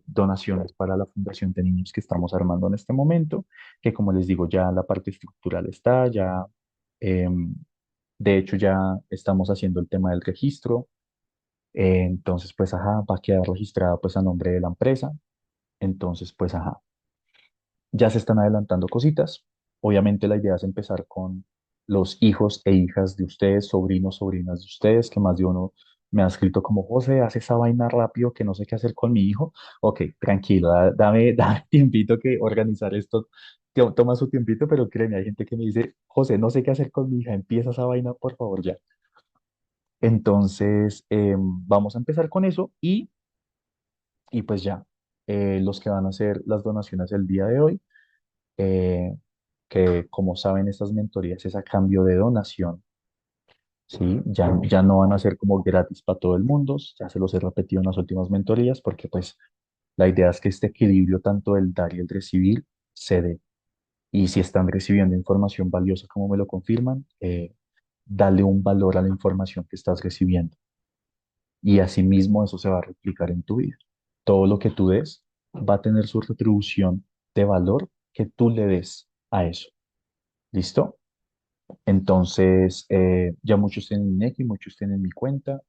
donaciones para la Fundación de Niños que estamos armando en este momento, que como les digo, ya la parte estructural está, ya, em, de hecho, ya estamos haciendo el tema del registro. Entonces, pues, ajá, va a quedar registrada pues a nombre de la empresa. Entonces, pues, ajá. Ya se están adelantando cositas. Obviamente la idea es empezar con los hijos e hijas de ustedes, sobrinos, sobrinas de ustedes, que más de uno me ha escrito como, José, hace esa vaina rápido que no sé qué hacer con mi hijo. Ok, tranquilo, dame tiempito que organizar esto. Toma su tiempito, pero créeme, hay gente que me dice, José, no sé qué hacer con mi hija, empieza esa vaina, por favor, ya. Entonces, vamos a empezar con eso y pues ya, los que van a hacer las donaciones el día de hoy eh, que como saben estas mentorías es a cambio de donación, ¿sí? Ya no van a ser como gratis para todo el mundo, ya se los he repetido en las últimas mentorías porque pues la idea es que este equilibrio tanto del dar y el recibir se dé. Y si están recibiendo información valiosa como me lo confirman, dale un valor a la información que estás recibiendo y asimismo eso se va a replicar en tu vida. Todo lo que tú des va a tener su retribución de valor que tú le des a eso. ¿Listo? Entonces, ya muchos tienen mi y muchos tienen mi cuenta.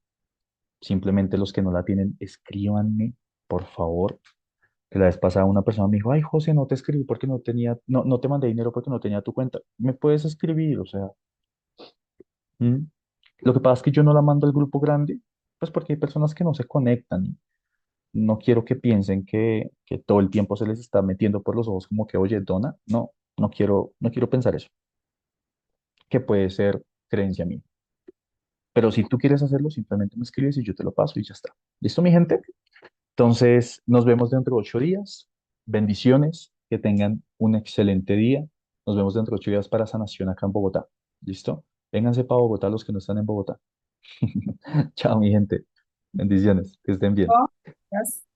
Simplemente los que no la tienen, escríbanme, por favor. Que la vez pasada una persona me dijo, ay, José, no te escribí porque no te mandé dinero porque no tenía tu cuenta. Me puedes escribir, o sea. ¿Mm? Lo que pasa es que yo no la mando al grupo grande, pues porque hay personas que no se conectan y no quiero que piensen que todo el tiempo se les está metiendo por los ojos como que, oye, dona. No, no quiero pensar eso, que puede ser creencia mía. Pero si tú quieres hacerlo, simplemente me escribes y yo te lo paso y ya está. ¿Listo, mi gente? Entonces, nos vemos dentro de 8 días. Bendiciones, que tengan un excelente día. Nos vemos dentro de 8 días para sanación acá en Bogotá. ¿Listo? Vénganse para Bogotá los que no están en Bogotá. Chao, mi gente. Bendiciones, que estén bien. Gracias.